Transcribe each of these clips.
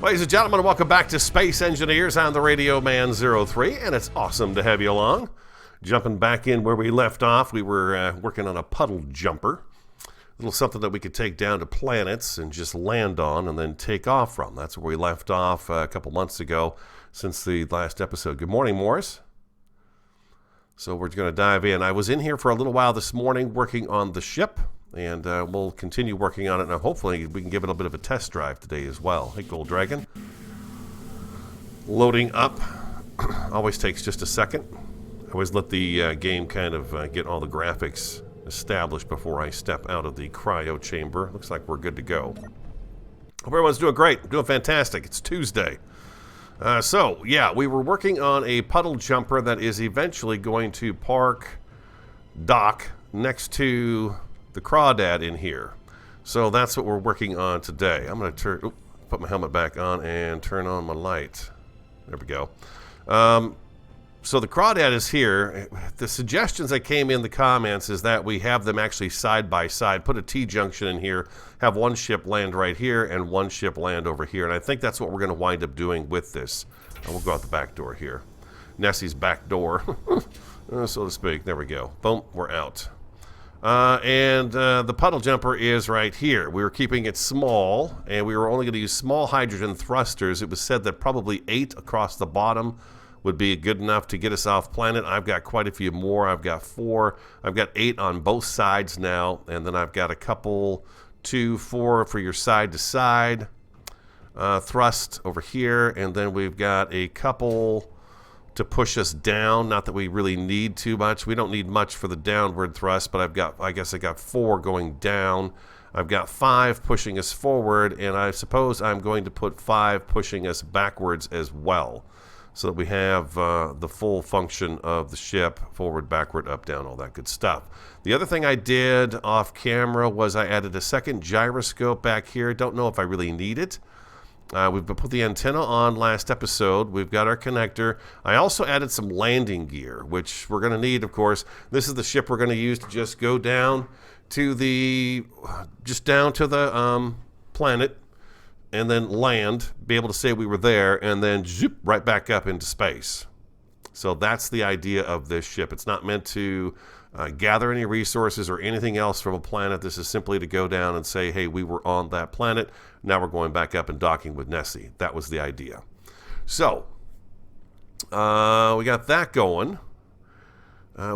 Ladies and gentlemen, welcome back to Space Engineers. I'm the Radio Man 03, and it's awesome to have you along. Jumping back in where we left off, we were working on a puddle jumper. A little something that we could take down to planets and just land on and then take off from. That's where we left off a couple months ago since the last episode. Good morning, Morris. So we're going to dive in. I was in here for a little while this morning working on the ship, and we'll continue working on it. Now, hopefully, we can give it a bit of a test drive today as well. Hey, Gold Dragon. Loading up. Always takes just a second. I always let the game kind of get all the graphics established before I step out of the cryo chamber. Looks like we're good to go. Hope everyone's doing great. Doing fantastic. It's Tuesday. Yeah, we were working on a puddle jumper that is eventually going to dock next to the crawdad in here. So that's what we're working on today. I'm going to put my helmet back on and turn on my light. There we go. So the crawdad is here. The suggestions that came in the comments is that we have them actually side by side. Put a T-junction in here, have one ship land right here and one ship land over here. And I think that's what we're going to wind up doing with this. We'll go out the back door here. NESI's back door, so to speak. There we go. Boom, we're out. The puddle jumper is right here. We were keeping it small, and we were only going to use small hydrogen thrusters. It was said that probably 8 across the bottom would be good enough to get us off planet. I've got quite a few more. I've got 4. I've got 8 on both sides now, and then I've got a couple, 2, 4 for your side-to-side thrust over here, and then we've got a couple to push us down. Not that we really need too much. We don't need much for the downward thrust, but I guess I got 4 going down. I've got 5 pushing us forward, and I suppose I'm going to put 5 pushing us backwards as well, so that we have the full function of the ship, forward, backward, up, down, all that good stuff. The other thing I did off camera was I added a second gyroscope back here. Don't know if I really need it. We've put the antenna on last episode. We've got our connector. I also added some landing gear, which we're going to need, of course. This is the ship we're going to use to just go down to the planet, and then land, be able to say we were there, and then zoop right back up into space. So that's the idea of this ship. It's not meant to gather any resources or anything else from a planet. This is simply to go down and say, hey, we were on that planet. Now we're going back up and docking with NESI. That was the idea. So we got that going.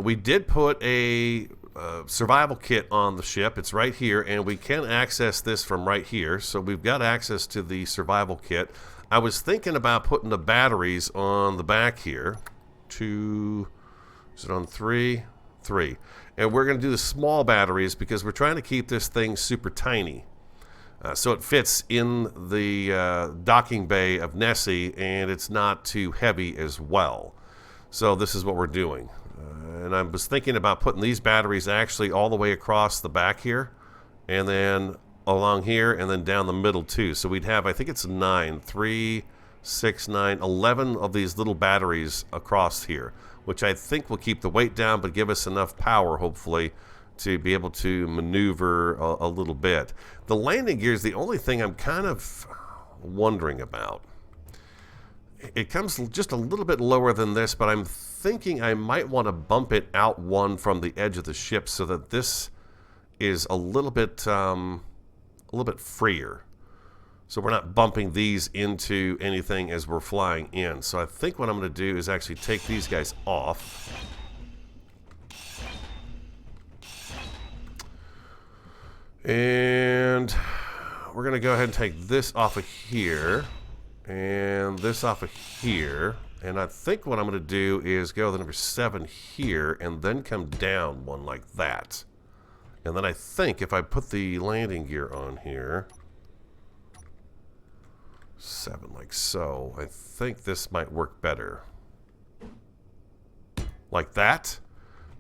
We did put a survival kit on the ship. It's right here, and we can access this from right here. So we've got access to the survival kit. I was thinking about putting the batteries on the back here. Is it on 3? 3. And we're going to do the small batteries because we're trying to keep this thing super tiny. So it fits in the docking bay of NESI, and it's not too heavy as well. So this is what we're doing. And I was thinking about putting these batteries actually all the way across the back here, and then along here, and then down the middle too. So we'd have, I think it's 9, 3, 6, 9, 11 of these little batteries across here, which I think will keep the weight down, but give us enough power, hopefully, to be able to maneuver a little bit. The landing gear is the only thing I'm kind of wondering about. It comes just a little bit lower than this, but I'm thinking I might want to bump it out one from the edge of the ship so that this is a little bit freer. So we're not bumping these into anything as we're flying in. So I think what I'm going to do is actually take these guys off. And we're going to go ahead and take this off of here. And this off of here. And I think what I'm going to do is go to the number 7 here and then come down one like that. And then I think if I put the landing gear on here, 7 like so, I think this might work better. Like that.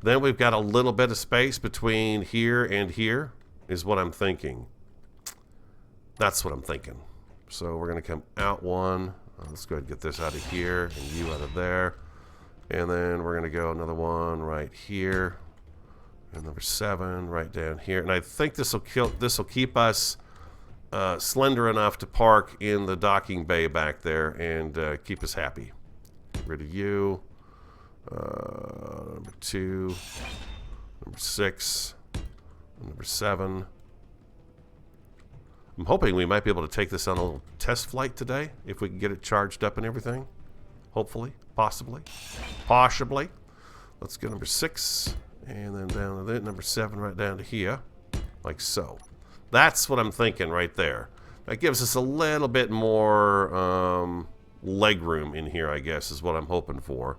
Then we've got a little bit of space between here and here is what I'm thinking. That's what I'm thinking. So we're going to come out one. Let's go ahead and get this out of here and you out of there. And then we're going to go another one right here. And number 7 right down here. And I think this will keep us slender enough to park in the docking bay back there and keep us happy. Get rid of you. Number 2, number 6, number 7. I'm hoping we might be able to take this on a little test flight today, if we can get it charged up and everything. Hopefully, possibly. Let's get number 6, and then down to that, number 7 right down to here, like so. That's what I'm thinking right there. That gives us a little bit more leg room in here, I guess, is what I'm hoping for.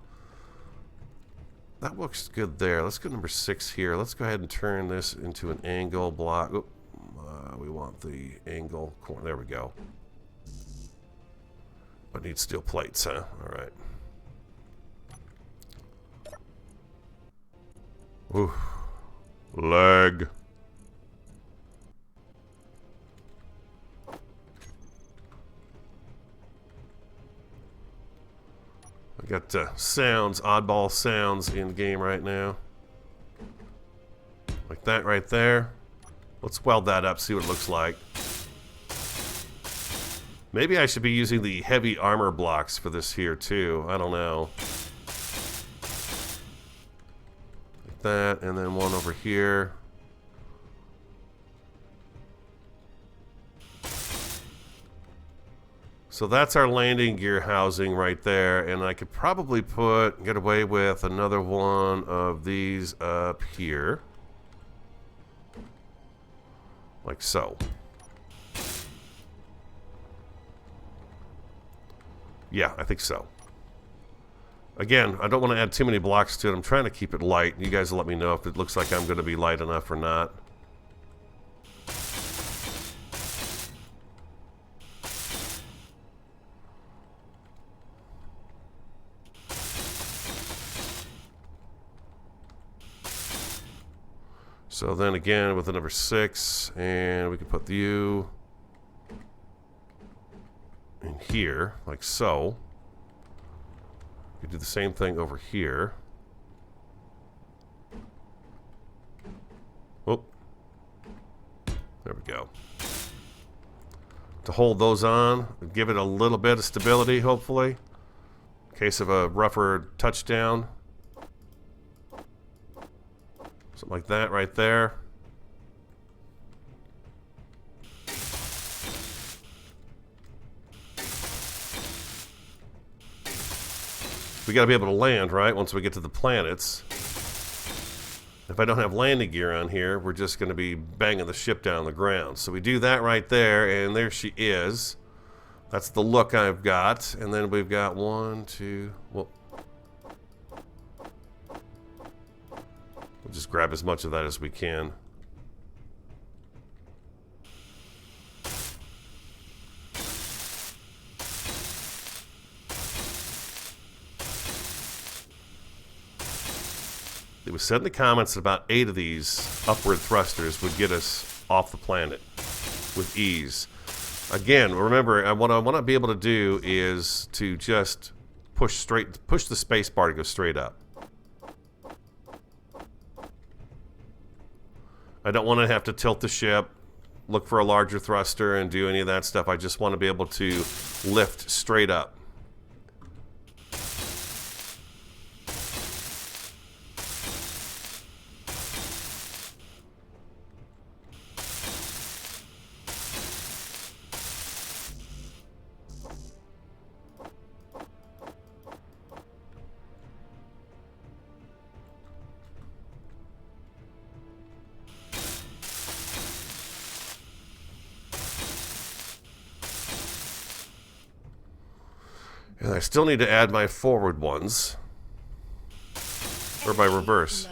That looks good there. Let's go number 6 here. Let's go ahead and turn this into an angle block. Oop. We want the angle corner. There we go. But need steel plates, huh? All right. Ooh. Leg. I got sounds, oddball sounds in the game right now. Like that right there. Let's weld that up, see what it looks like. Maybe I should be using the heavy armor blocks for this here too. I don't know. Like that, and then one over here. So that's our landing gear housing right there, and I could probably get away with another one of these up here. Like so. Yeah, I think so. Again, I don't want to add too many blocks to it. I'm trying to keep it light. You guys will let me know if it looks like I'm going to be light enough or not. So then again with the number 6, and we can put you in here, like so. We do the same thing over here. Oh, there we go. To hold those on, give it a little bit of stability, hopefully, in case of a rougher touchdown. Something like that right there. We got to be able to land, right, once we get to the planets. If I don't have landing gear on here, we're just going to be banging the ship down the ground. So we do that right there, and there she is. That's the look I've got. And then we've got 1, 2... Well, we'll just grab as much of that as we can. It was said in the comments that about 8 of these upward thrusters would get us off the planet with ease. Again, remember, what I want to be able to do is to just push the space bar to go straight up. I don't want to have to tilt the ship, look for a larger thruster, and do any of that stuff. I just want to be able to lift straight up. And I still need to add my forward ones. Or my reverse.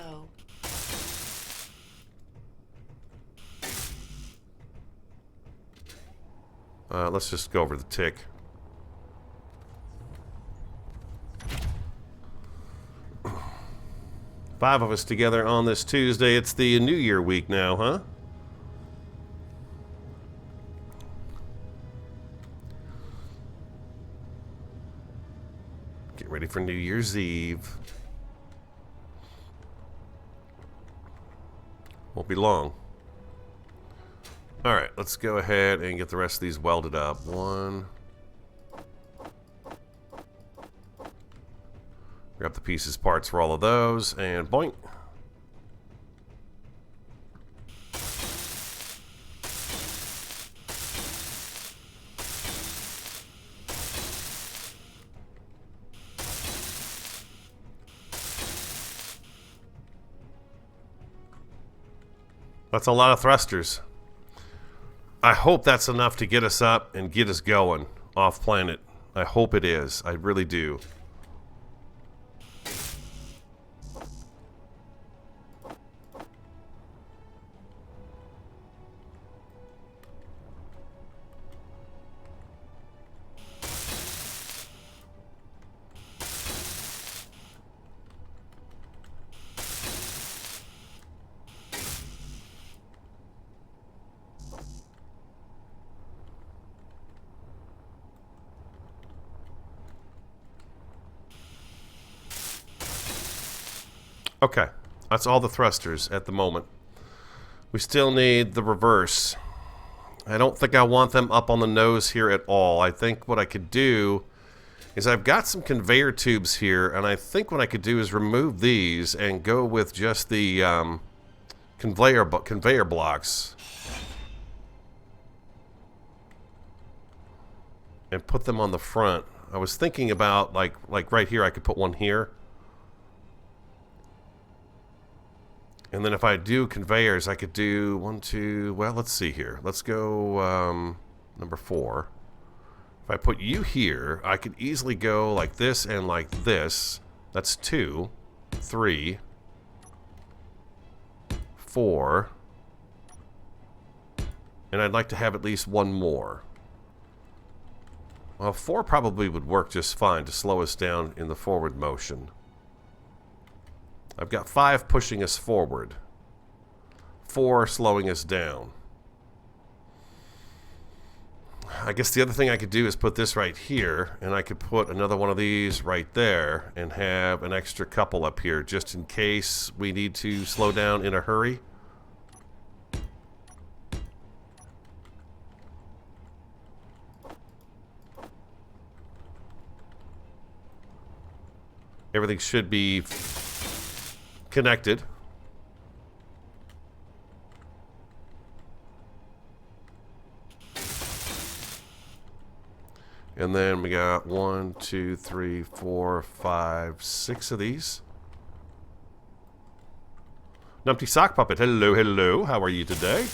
Let's just go over the tick. Five of us together on this Tuesday. It's the New Year week now, huh? Get ready for New Year's Eve. Won't be long. Alright, let's go ahead and get the rest of these welded up. One. Grab the pieces, parts for all of those, and boink. That's a lot of thrusters. I hope that's enough to get us up and get us going off planet. I hope it is. I really do. Okay, that's all the thrusters at the moment. We still need the reverse. I don't think I want them up on the nose here at all. I think what I could do is I've got some conveyor tubes here, and I think what I could do is remove these and go with just the conveyor blocks and put them on the front. I was thinking about like right here I could put one here. And then if I do conveyors, I could do 1, 2, well, let's see here. Let's go number 4. If I put you here, I could easily go like this and like this. That's 2, 3, 4. And I'd like to have at least one more. Well, 4 probably would work just fine to slow us down in the forward motion. I've got 5 pushing us forward, 4 slowing us down. I guess the other thing I could do is put this right here, and I could put another one of these right there and have an extra couple up here just in case we need to slow down in a hurry. Everything should be connected. And then we got 1, 2, 3, 4, 5, 6 of these. Numpty Sock Puppet, hello, hello. How are you today?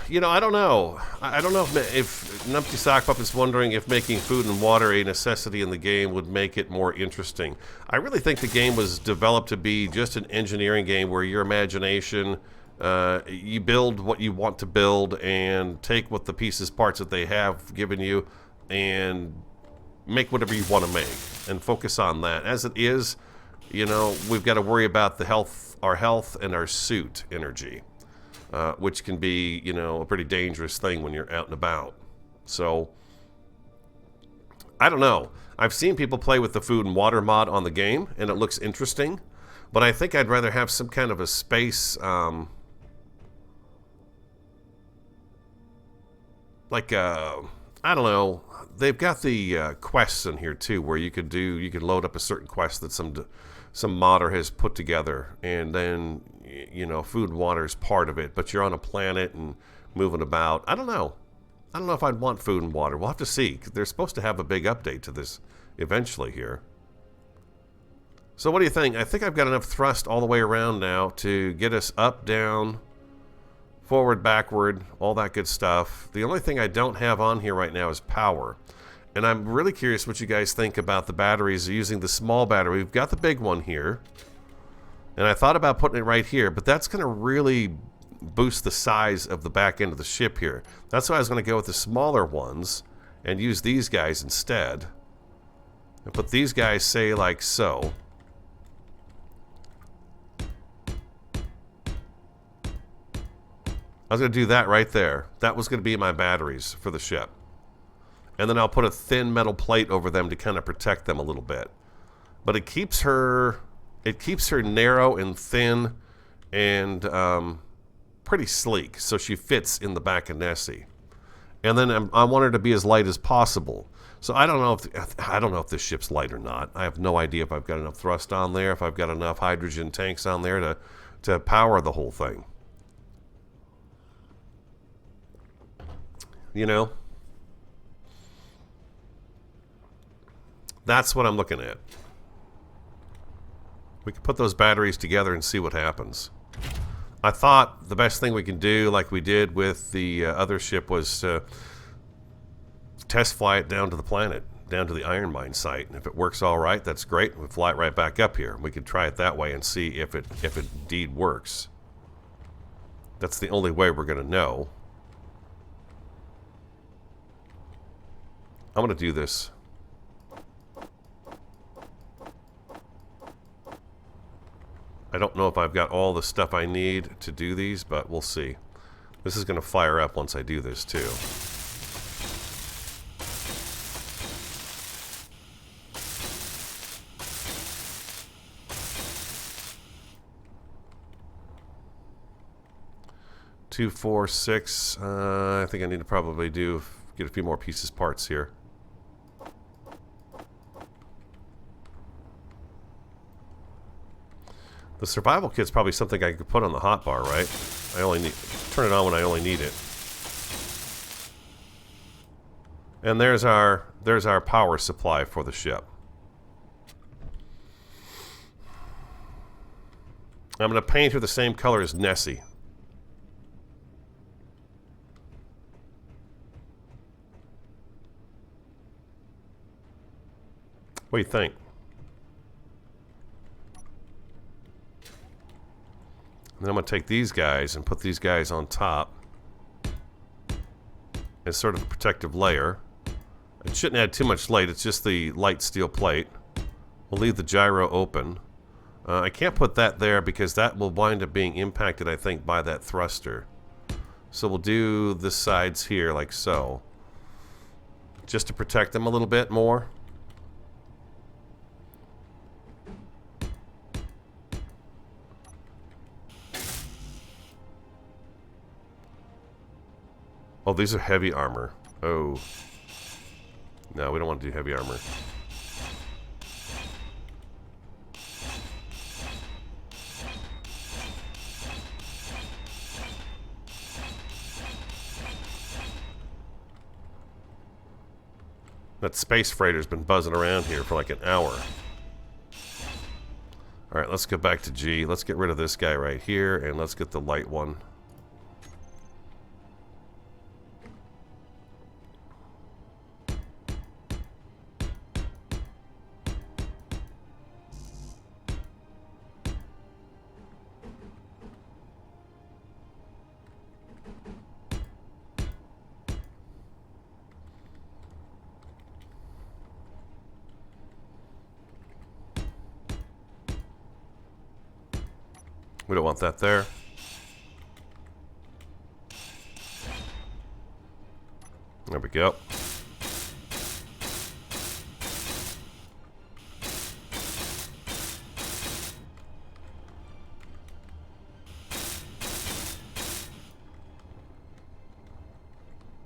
You know, I don't know. I don't know if Numpty Sock Puppet's wondering if making food and water a necessity in the game would make it more interesting. I really think the game was developed to be just an engineering game where your imagination, you build what you want to build and take what the pieces, parts that they have given you and make whatever you want to make and focus on that. As it is, you know, we've got to worry about the our health and our suit energy. Which can be, you know, a pretty dangerous thing when you're out and about. So, I don't know. I've seen people play with the food and water mod on the game, and it looks interesting. But I think I'd rather have some kind of a space, I don't know. They've got the quests in here too, where you can load up a certain quest that some modder has put together, and then, you know, food and water is part of it, but you're on a planet and moving about. I don't know if I'd want food and water. We'll have to see. They're supposed to have a big update to this eventually here. So what do you think? I think I've got enough thrust all the way around now to get us up, down, forward, backward, all that good stuff. The only thing I don't have on here right now is power. And I'm really curious what you guys think about the batteries, using the small battery. We've got the big one here. And I thought about putting it right here, but that's going to really boost the size of the back end of the ship here. That's why I was going to go with the smaller ones and use these guys instead. And put these guys, say, like so. I was going to do that right there. That was going to be my batteries for the ship. And then I'll put a thin metal plate over them to kind of protect them a little bit. but it keeps her narrow and thin and pretty sleek, so she fits in the back of NESI. And then I want her to be as light as possible. So I don't know if this ship's light or not. I have no idea if I've got enough thrust on there, if I've got enough hydrogen tanks on there to power the whole thing. You know? That's what I'm looking at. We can put those batteries together and see what happens. I thought the best thing we can do, like we did with the other ship, was test fly it down to the planet, down to the iron mine site. And if it works all right, that's great. We fly it right back up here. We could try it that way and see if it indeed works. That's the only way we're going to know. I'm going to do this. I don't know if I've got all the stuff I need to do these, but we'll see. This is going to fire up once I do this too. Two, 4, 6. I think I need to probably get a few more pieces parts here. The survival kit's probably something I could put on the hotbar, right? I only need turn it on when I only need it. And there's our power supply for the ship. I'm going to paint her the same color as NESI. What do you think? And then I'm going to take these guys and put these guys on top as sort of a protective layer. It shouldn't add too much light. It's just the light steel plate. We'll leave the gyro open. I can't put that there because that will wind up being impacted, I think, by that thruster. So we'll do the sides here like so, just to protect them a little bit more. Oh, these are heavy armor. Oh. No, we don't want to do heavy armor. That space freighter's been buzzing around here for like an hour. Alright, let's go back to G. Let's get rid of this guy right here, and let's get the light one. We don't want that there. There we go.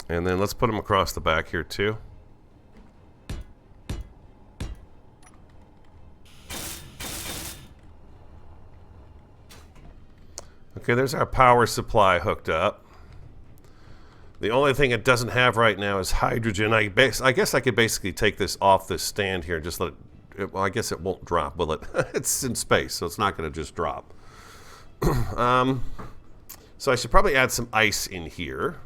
And then let's put them across the back here too. Okay, there's our power supply hooked up. The only thing it doesn't have right now is hydrogen. I guess I could basically take this off this stand here and just let it, well, I guess it won't drop, will it? It's in space, so it's not going to just drop. So I should probably add some ice in here.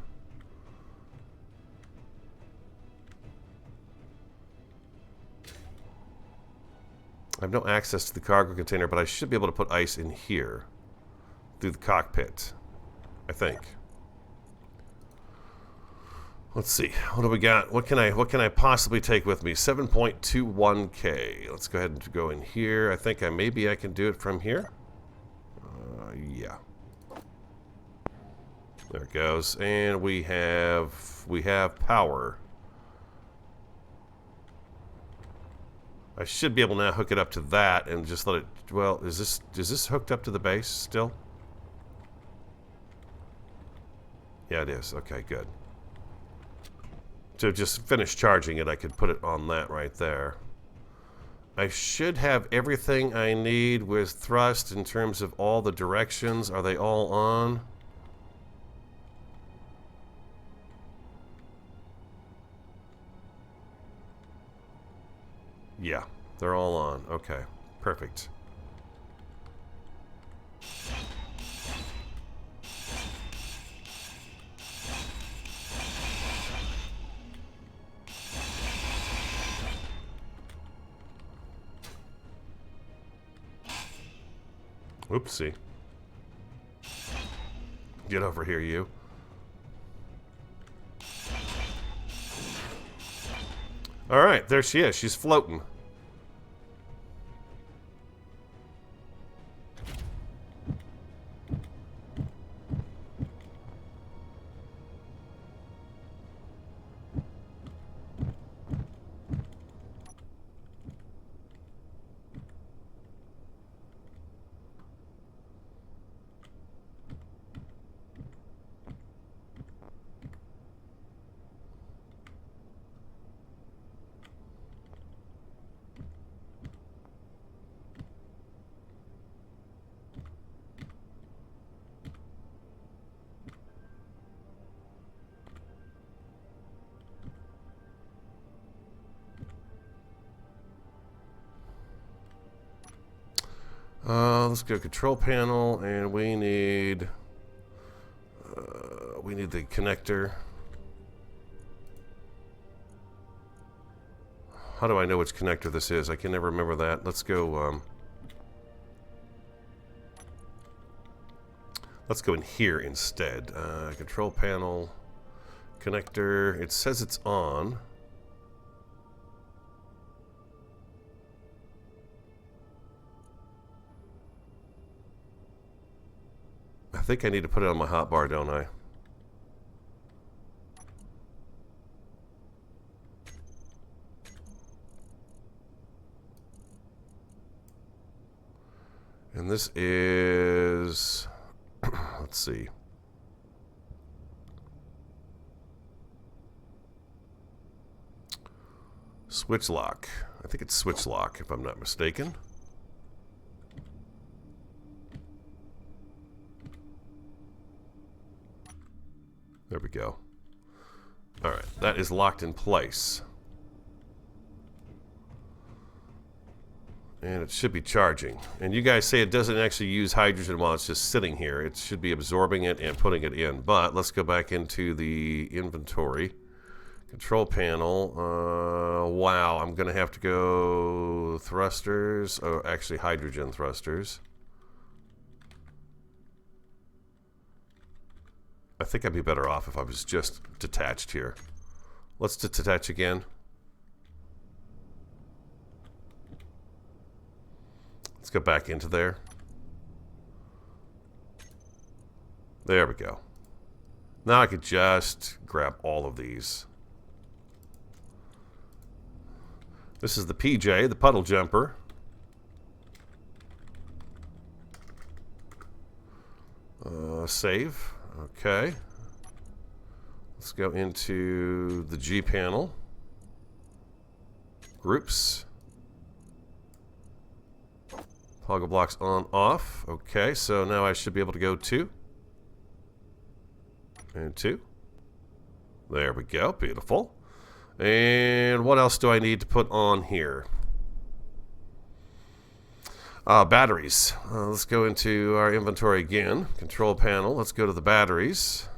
I have no access to the cargo container, but I should be able to put ice in here through the cockpit, I think. Let's see. What do we got? What can I possibly take with me? 7.21K. Let's go ahead and go in here. I think maybe I can do it from here. Yeah. There it goes. And we have power. I should be able to now hook it up to that and just let it... Well, is this hooked up to the base still? Yeah, it is. Okay, good. To just finish charging it, I could put it on that right there. I should have everything I need with thrust in terms of all the directions. Are they all on? Yeah, they're all on. Okay, perfect. Oopsie. Get over here, you. Alright, there she is. She's floating. Let's go control panel, and we need the connector. How do I know which connector this is? I can never remember that. Let's go in here instead. Control panel, connector. It says it's on. I think I need to put it on my hotbar, don't I? And this is... let's see. Switch lock. I think it's switch lock, if I'm not mistaken. There we go. Alright, that is locked in place. And it should be charging. And you guys say it doesn't actually use hydrogen while it's just sitting here. It should be absorbing it and putting it in. But let's go back into the inventory. Control panel. Wow, I'm going to have to go thrusters. Oh, actually hydrogen thrusters. I think I'd be better off if I was just detached here. Let's detach again. Let's go back into there. There we go. Now I could just grab all of these. This is the PJ, the Puddle Jumper. Save. Okay. Let's go into the G panel. Groups. Toggle blocks on, off. Okay, so now I should be able to go 2. And 2. There we go. Beautiful. And what else do I need to put on here? Batteries. Let's go into our inventory again. Control panel. Let's go to the batteries.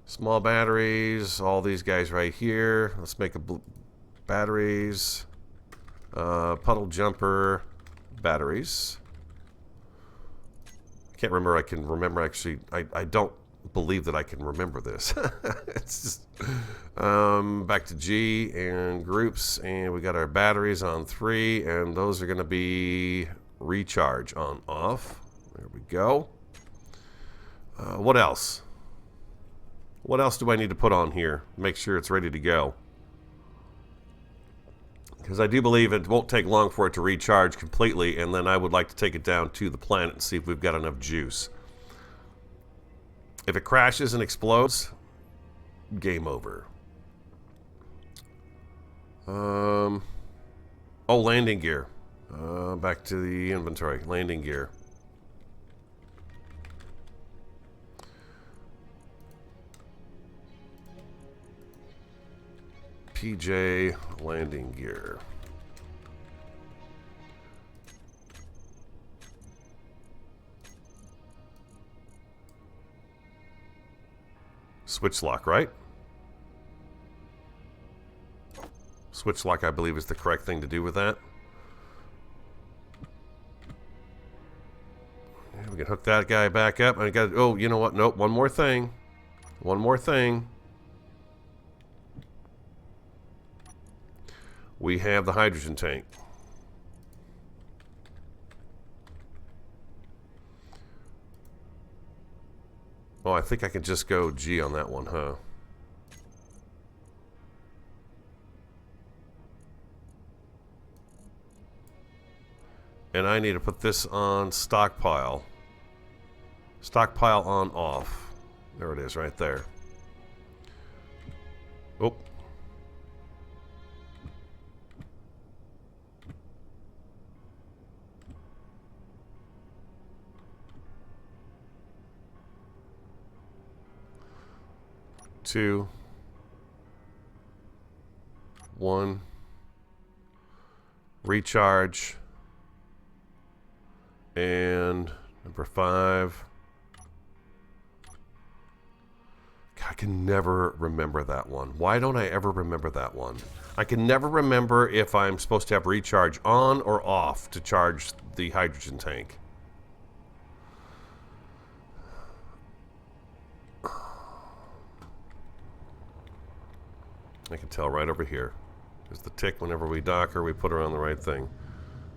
Small batteries. All these guys right here. Let's make a batteries. Puddle Jumper. Batteries. I can't remember. I can remember actually. I don't believe that I can remember this. It's just back to G and groups, and we got our batteries on 3, and those are going to be recharge on, off. There we go. What else? What else do I need to put on here? Make sure it's ready to go. Because I do believe it won't take long for it to recharge completely, and then I would like to take it down to the planet and see if we've got enough juice. If it crashes and explodes, game over. Oh, landing gear. Back to the inventory. Landing gear. PJ landing gear. Switch lock, right? Switch lock, I believe, is the correct thing to do with that. Yeah, we can hook that guy back up. I got. Oh, you know what? Nope. One more thing. One more thing. We have the hydrogen tank. Oh, I think I can just go G on that one, huh? And I need to put this on stockpile. Stockpile on off. There it is, right there. Oh. Two. One. Recharge. And number 5. God, I can never remember that one. Why don't I ever remember that one? I can never remember if I'm supposed to have recharge on or off to charge the hydrogen tank. I can tell right over here. There's the tick whenever we dock her, we put her on the right thing.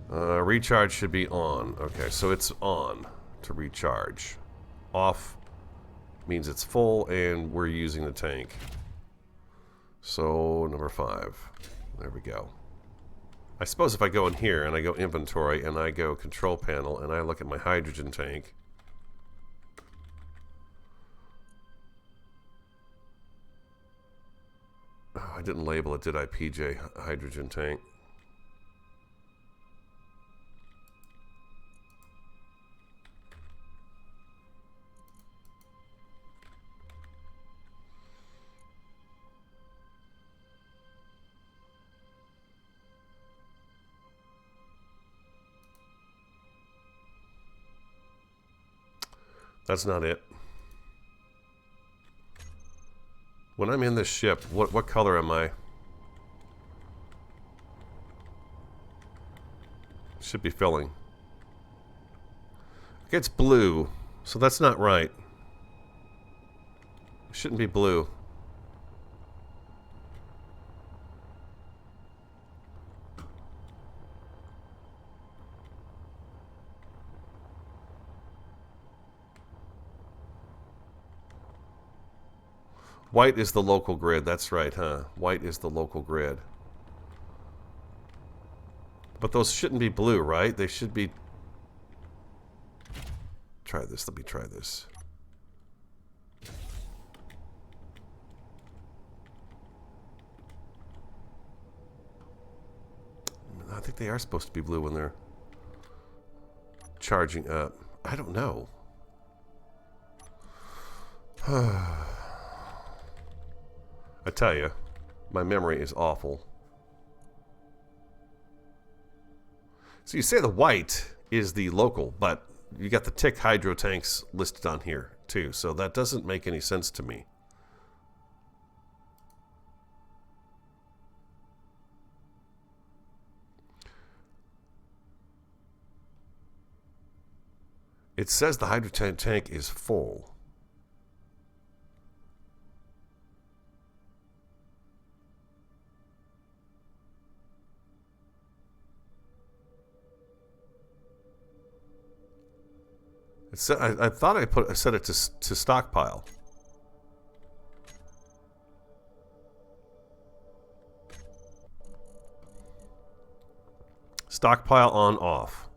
Recharge should be on. Okay, so it's on to recharge. Off means it's full and we're using the tank. So, number 5. There we go. I suppose if I go in here and I go inventory and I go control panel and I look at my hydrogen tank. Oh, I didn't label it, did I? PJ hydrogen tank. That's not it. When I'm in this ship, what color am I? Should be filling. Okay, it's blue, so that's not right. It shouldn't be blue. White is the local grid. That's right, huh? White is the local grid. But those shouldn't be blue, right? They should be... Try this. Let me try this. I think they are supposed to be blue when they're charging up. I don't know. I tell you, my memory is awful. So you say the white is the local, but you got the tick hydro tanks listed on here too, so that doesn't make any sense to me. It says the hydrogen tank is full. I thought I set it to stockpile. Stockpile on, off.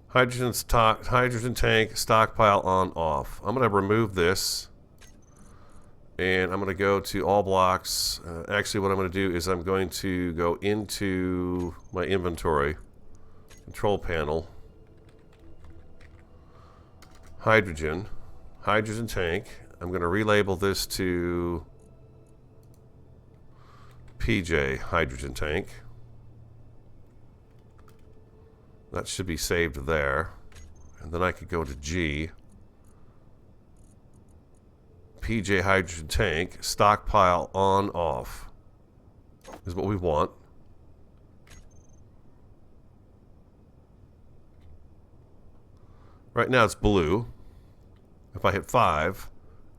Hydrogen tank, stockpile on, off. I'm going to remove this. And I'm going to go to all blocks. Actually, what I'm going to do is I'm going to go into my inventory. Control panel. Hydrogen. Hydrogen tank. I'm going to relabel this to PJ hydrogen tank. That should be saved there. And then I could go to G. PJ hydrogen tank, stockpile on, off is what we want. Right now it's blue. If I hit 5,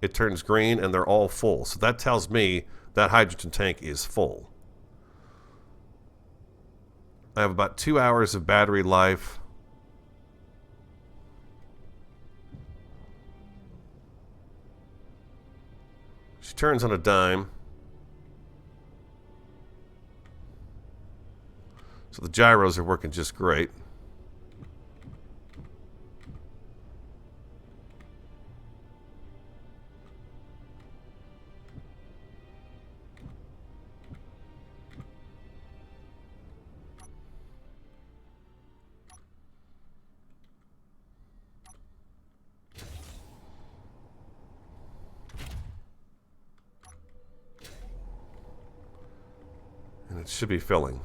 it turns green and they're all full. So that tells me that hydrogen tank is full. I have about 2 hours of battery life. She turns on a dime. So the gyros are working just great. And it should be filling.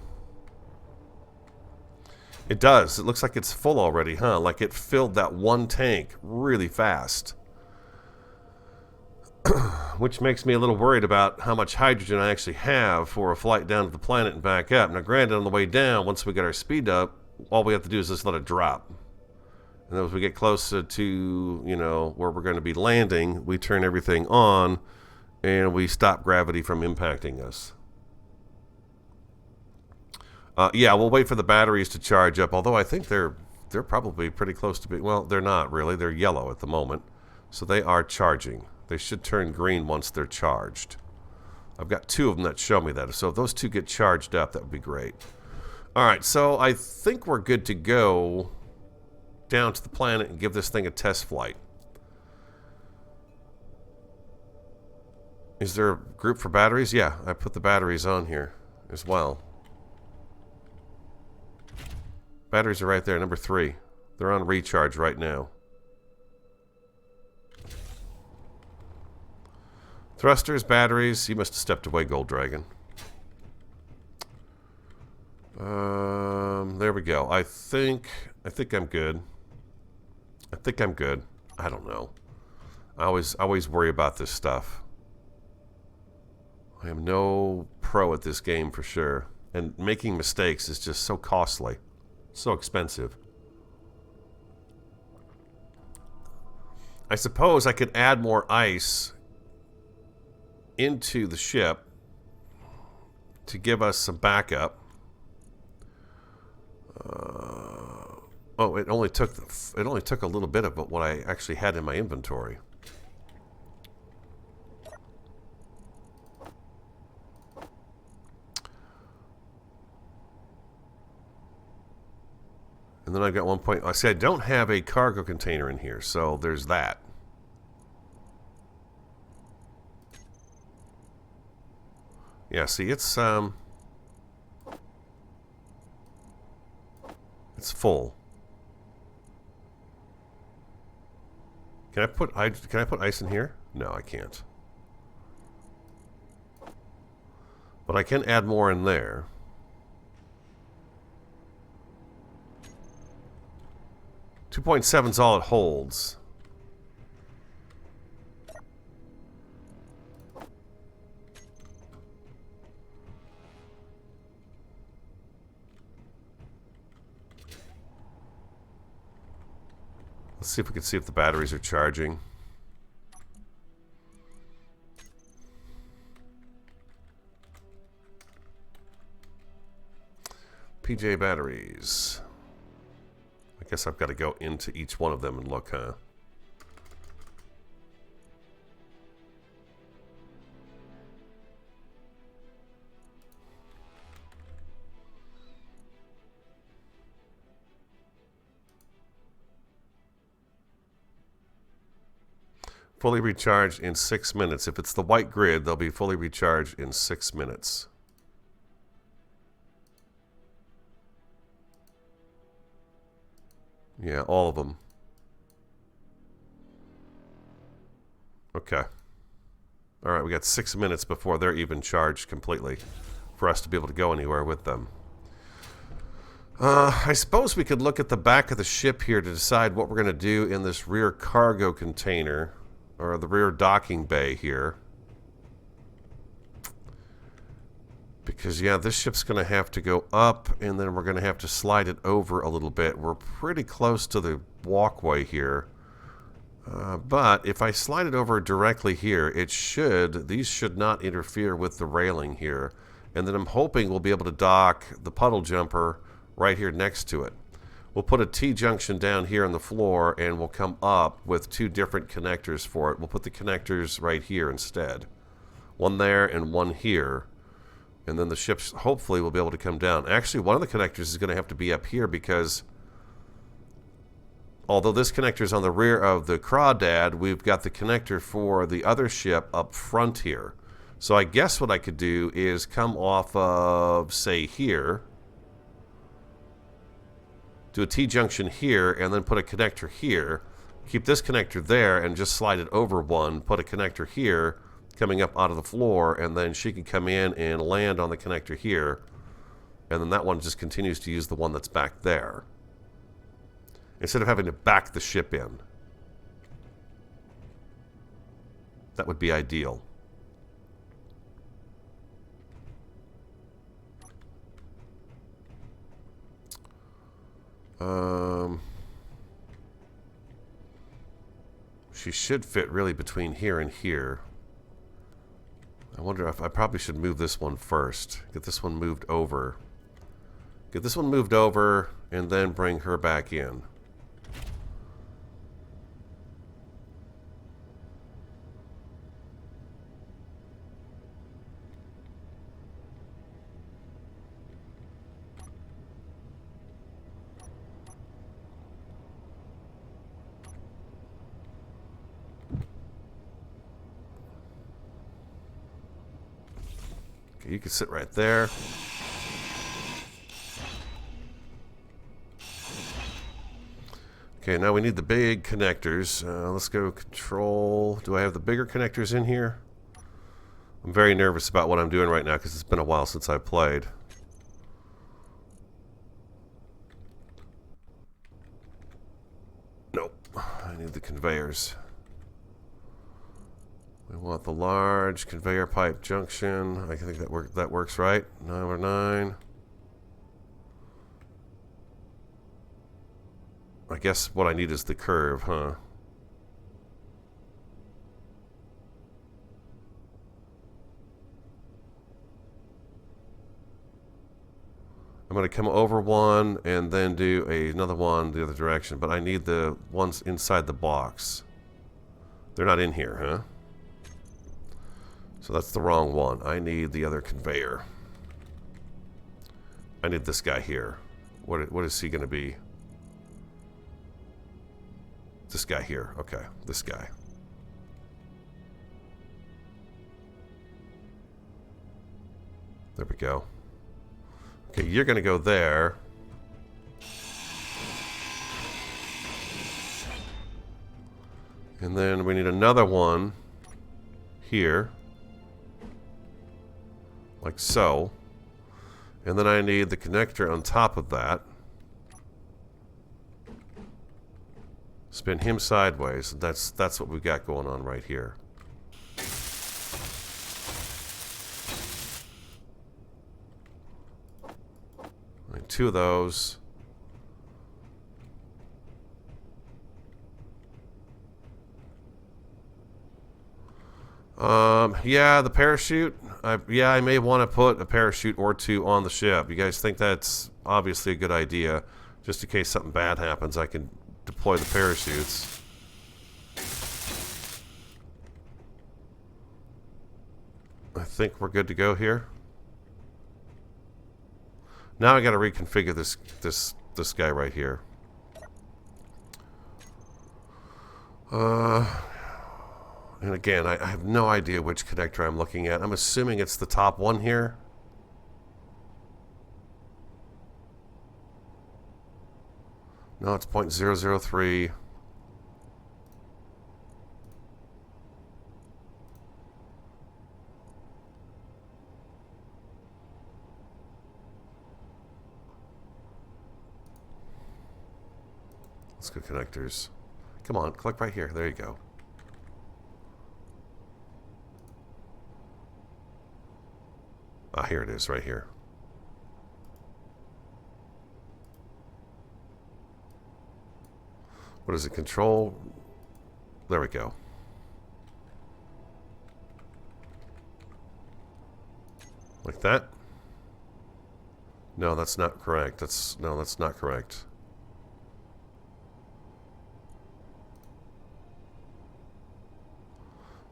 It does. It looks like it's full already, huh? Like it filled that one tank really fast. Which makes me a little worried about how much hydrogen I actually have for a flight down to the planet and back up. Now, granted, on the way down, once we get our speed up, all we have to do is just let it drop. And then as we get closer to, you know, where we're going to be landing, we turn everything on and we stop gravity from impacting us. Yeah, we'll wait for the batteries to charge up, although I think they're probably pretty close to being... Well, they're not really. They're yellow at the moment. So they are charging. They should turn green once they're charged. I've got 2 of them that show me that. So if those 2 get charged up, that would be great. All right, so I think we're good to go down to the planet and give this thing a test flight. Is there a group for batteries? Yeah, I put the batteries on here as well. Batteries are right there, number 3. They're on recharge right now. Thrusters, batteries. You must have stepped away, Gold Dragon. There we go. I think I'm good. I think I'm good. I don't know. I always worry about this stuff. I am no pro at this game for sure. And making mistakes is just so costly. So expensive. I suppose I could add more ice into the ship to give us some backup. Oh, it only took a little bit of what I actually had in my inventory. And then I've got 1 point. I see I don't have a cargo container in here, so there's that. Yeah, see, it's full. Can I put ice in here? No, I can't. But I can add more in there. .7 is all it holds. Let's see if we can see if the batteries are charging. PJ batteries. I guess I've got to go into each one of them and look, huh? Fully recharged in 6 minutes. If it's the white grid, they'll be fully recharged in 6 minutes. Yeah, all of them. Okay. All right, we got 6 minutes before they're even charged completely for us to be able to go anywhere with them. I suppose we could look at the back of the ship here to decide what we're going to do in this rear cargo container. Or the rear docking bay here. Because, yeah, this ship's going to have to go up, and then we're going to have to slide it over a little bit. We're pretty close to the walkway here. But if I slide it over directly here, these should not interfere with the railing here. And then I'm hoping we'll be able to dock the Puddle Jumper right here next to it. We'll put a T-junction down here on the floor, and we'll come up with 2 different connectors for it. We'll put the connectors right here instead. One there and one here. And then the ship hopefully will be able to come down. Actually, one of the connectors is going to have to be up here because although this connector is on the rear of the crawdad, we've got the connector for the other ship up front here. So I guess what I could do is come off of, say, here. Do a T-junction here, and then put a connector here. Keep this connector there, and just slide it over one. Put a connector here, coming up out of the floor, and then she can come in and land on the connector here. And then that one just continues to use the one that's back there. Instead of having to back the ship in. That would be ideal. She should fit really between here and here. I wonder if I probably should move this one first. Get this one moved over. Get this one moved over and then bring her back in. You can sit right there. Okay, now we need the big connectors. Let's go control. Do I have the bigger connectors in here? I'm very nervous about what I'm doing right now because it's been a while since I played. Nope. I need the conveyors. We want the large conveyor pipe junction. I think that works right. Number 9. I guess what I need is the curve, huh? I'm going to come over one and then do another one the other direction, but I need the ones inside the box. They're not in here, huh? So that's the wrong one. I need the other conveyor. I need this guy here. What is he going to be? This guy here. Okay, this guy. There we go. Okay, you're going to go there. And then we need another one here. Like so. And then I need the connector on top of that. Spin him sideways. That's what we've got going on right here. Right, 2 of those. Yeah, the parachute. I may want to put a parachute or 2 on the ship. You guys think that's obviously a good idea. Just in case something bad happens, I can deploy the parachutes. I think we're good to go here. Now I got to reconfigure this guy right here. And again, I have no idea which connector I'm looking at. I'm assuming it's the top one here. No, it's 0.003. Let's go connectors. Come on, click right here. There you go. Ah, here it is, right here. What is it? Control? There we go. Like that? No, that's not correct. No, that's not correct.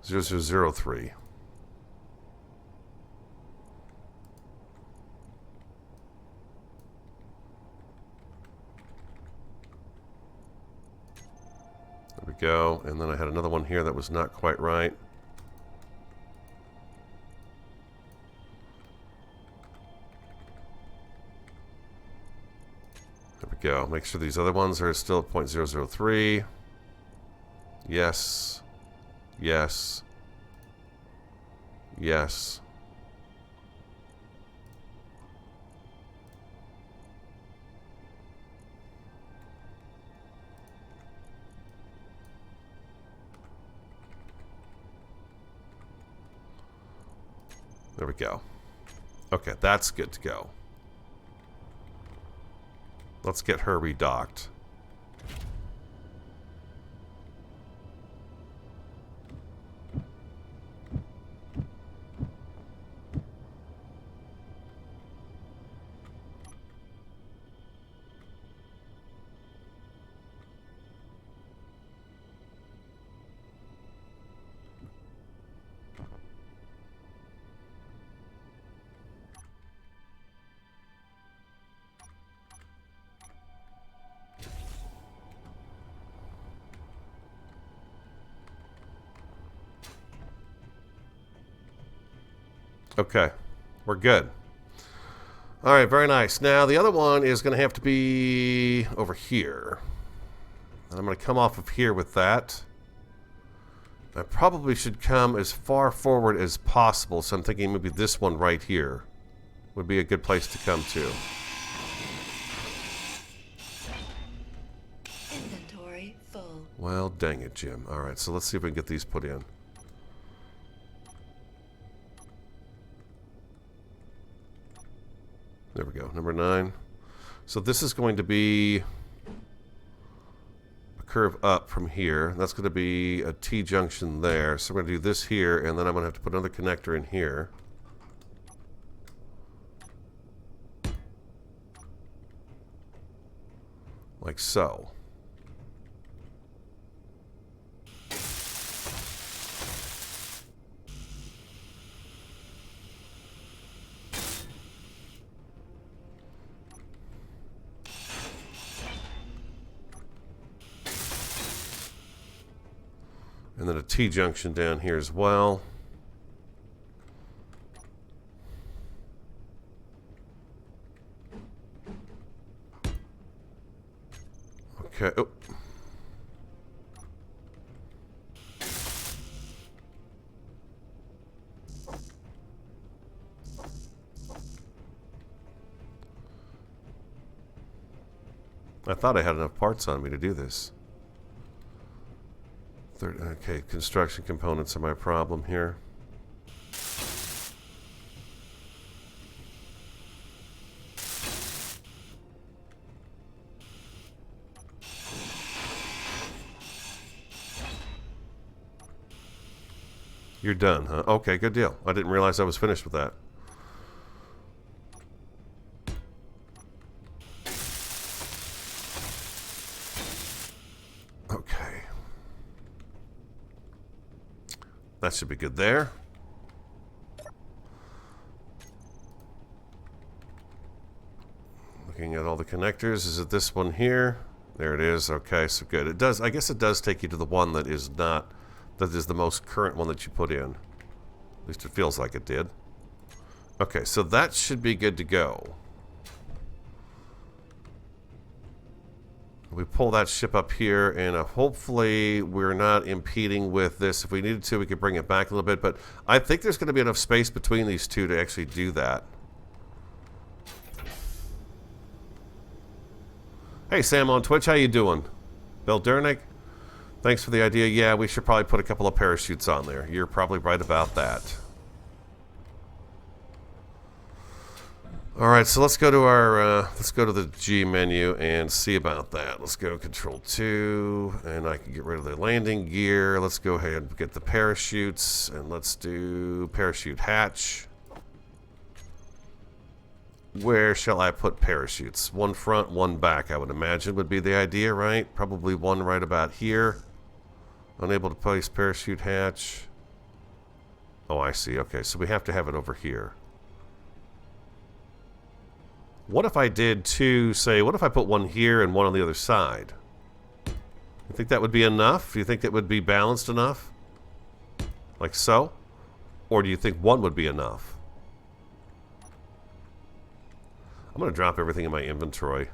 Zero, 003. There we go. And then I had another one here that was not quite right. There we go. Make sure these other ones are still at 0.003. Yes. Yes. Yes. There we go. Okay, that's good to go. Let's get her redocked. Okay, we're good. All right, very nice. Now, the other one is going to have to be over here. And I'm going to come off of here with that. I probably should come as far forward as possible, so I'm thinking maybe this one right here would be a good place to come to. Inventory full. Well, dang it, Jim. All right, so let's see if we can get these put in. There we go, number 9. So this is going to be a curve up from here. That's going to be a T-junction there. So we're going to do this here, and then I'm going to have to put another connector in here. Like so. And then a T-junction down here as well. Okay. Oh. I thought I had enough parts on me to do this. Okay, construction components are my problem here. You're done, huh? Okay, good deal. I didn't realize I was finished with that. That should be good there. Looking at all the connectors. Is it this one here? There it is. Okay, so good. It does. I guess it does take you to the one that is not, that is the most current one that you put in. At least it feels like it did. Okay, so that should be good to go. We pull that ship up here, and hopefully we're not impeding with this. If we needed to, we could bring it back a little bit, but I think there's going to be enough space between these two to actually do that. Hey, Sam on Twitch, how you doing? Bill Dernick, thanks for the idea. Yeah, we should probably put a couple of parachutes on there. You're probably right about that. All right, so let's go to our let's go to the G menu and see about that. Let's go Control 2, and I can get rid of the landing gear. Let's go ahead and get the parachutes, and let's do parachute hatch. Where shall I put parachutes? One front, one back, I would imagine would be the idea, right? Probably one right about here. Unable to place parachute hatch. Oh, I see. Okay, so we have to have it over here. What if I did two, say, what if I put one here and one on the other side? You think that would be enough? Do you think that would be balanced enough? Like so? Or do you think one would be enough? I'm going to drop everything in my inventory.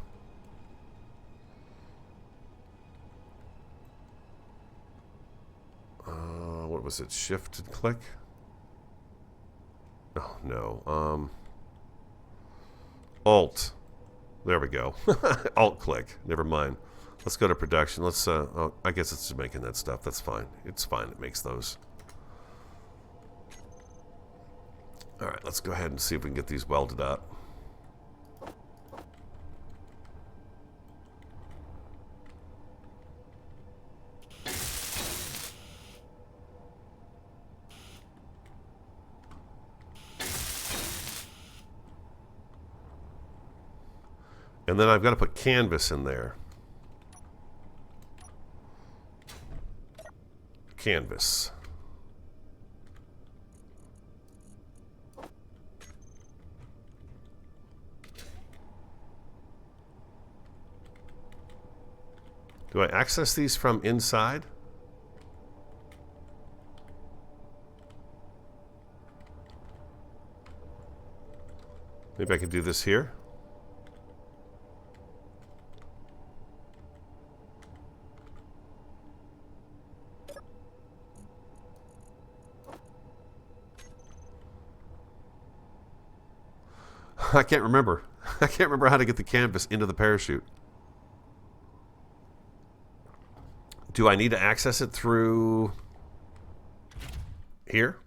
What was it? Shift and click? Oh, no. Alt. There we go. Alt click. Never mind. Let's go to production. Let's, oh, I guess it's just making that stuff. That's fine. It's fine. It makes those. Alright, let's go ahead and see if we can get these welded up. And then I've got to put canvas in there. Canvas. Do I access these from inside? Maybe I can do this here. I can't remember. I can't remember how to get the canvas into the parachute. Do I need to access it through here?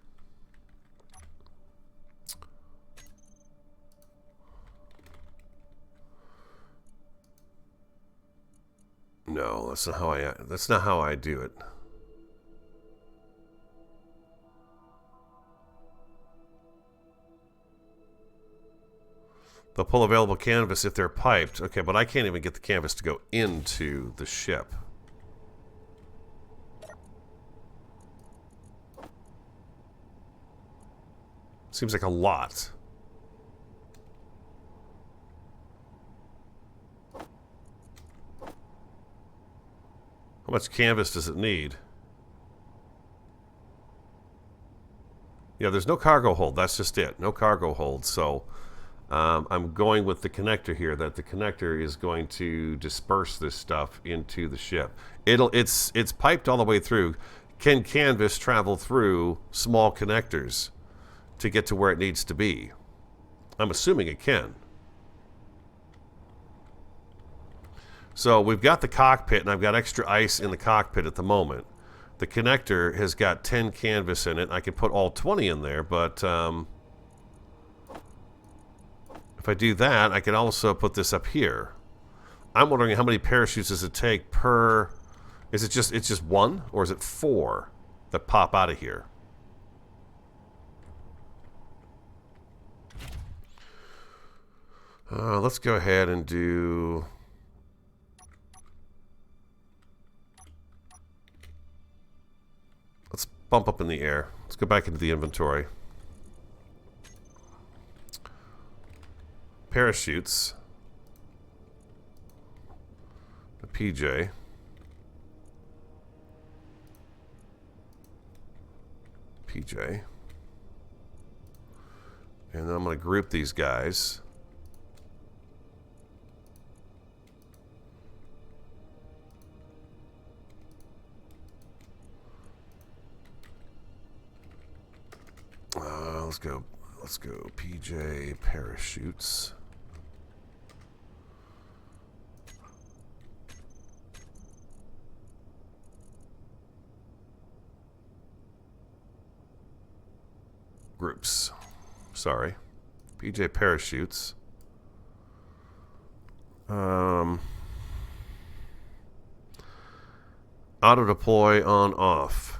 No, that's not how I do it. They'll pull available canvas if they're piped. Okay, but I can't even get the canvas to go into the ship. Seems like a lot. How much canvas does it need? Yeah, there's no cargo hold. That's just it. No cargo hold. So I'm going with the connector here, that the connector is going to disperse this stuff into the ship. It's piped all the way through. Can canvas travel through small connectors to get to where it needs to be? I'm assuming it can. So we've got the cockpit, and I've got extra ice in the cockpit at the moment. The connector has got 10 canvas in it. I can put all 20 in there, but if I do that, I can also put this up here. I'm wondering how many parachutes does it take per... Is it just, it's just one, or is it 4 that pop out of here? Let's go ahead and do... bump up in the air. Let's go back into the inventory. Parachutes. A PJ. PJ. And then I'm going to group these guys. Let's go PJ parachutes. Groups. Sorry. PJ parachutes. Auto deploy on off.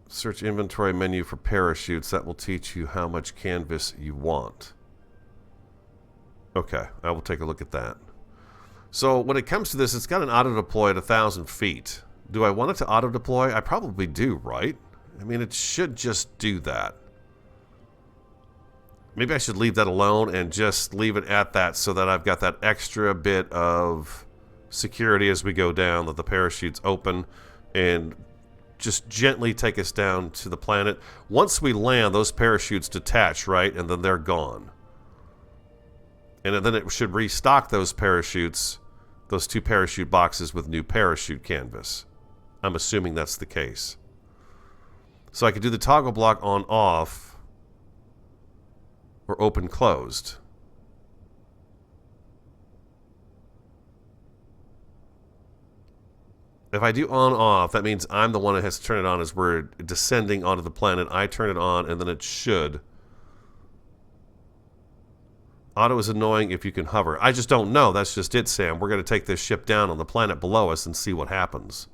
Search inventory menu for parachutes. That will teach you how much canvas you want. Okay, I will take a look at that. So when it comes to this, it's got an auto deploy at 1,000 feet. Do I want it to auto deploy? I probably do, right? I mean, it should just do that. Maybe I should leave that alone and just leave it at that so that I've got that extra bit of security as we go down, that the parachute's open and just gently take us down to the planet. Once we land, those parachutes detach, right? And then they're gone. And then it should restock those parachutes, those 2 parachute boxes with new parachute canvas. I'm assuming that's the case. So I could do the toggle block on off or open closed. If I do on off, that means I'm the one that has to turn it on as we're descending onto the planet. I turn it on and then it should. Auto is annoying if you can hover. I just don't know. That's just it, Sam. We're going to take this ship down on the planet below us and see what happens.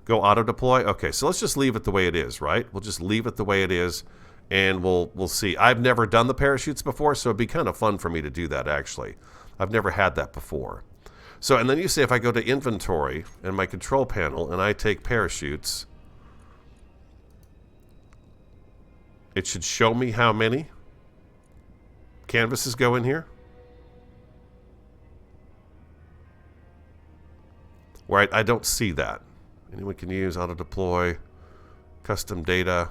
Go auto deploy? Okay, so let's just leave it the way it is, right? We'll just leave it the way it is and we'll see. I've never done the parachutes before, so it'd be kind of fun for me to do that, actually. I've never had that before. So, and then you see if I go to inventory and my control panel and I take parachutes, it should show me how many canvases go in here. Right, I don't see that. Anyone can use auto deploy, custom data.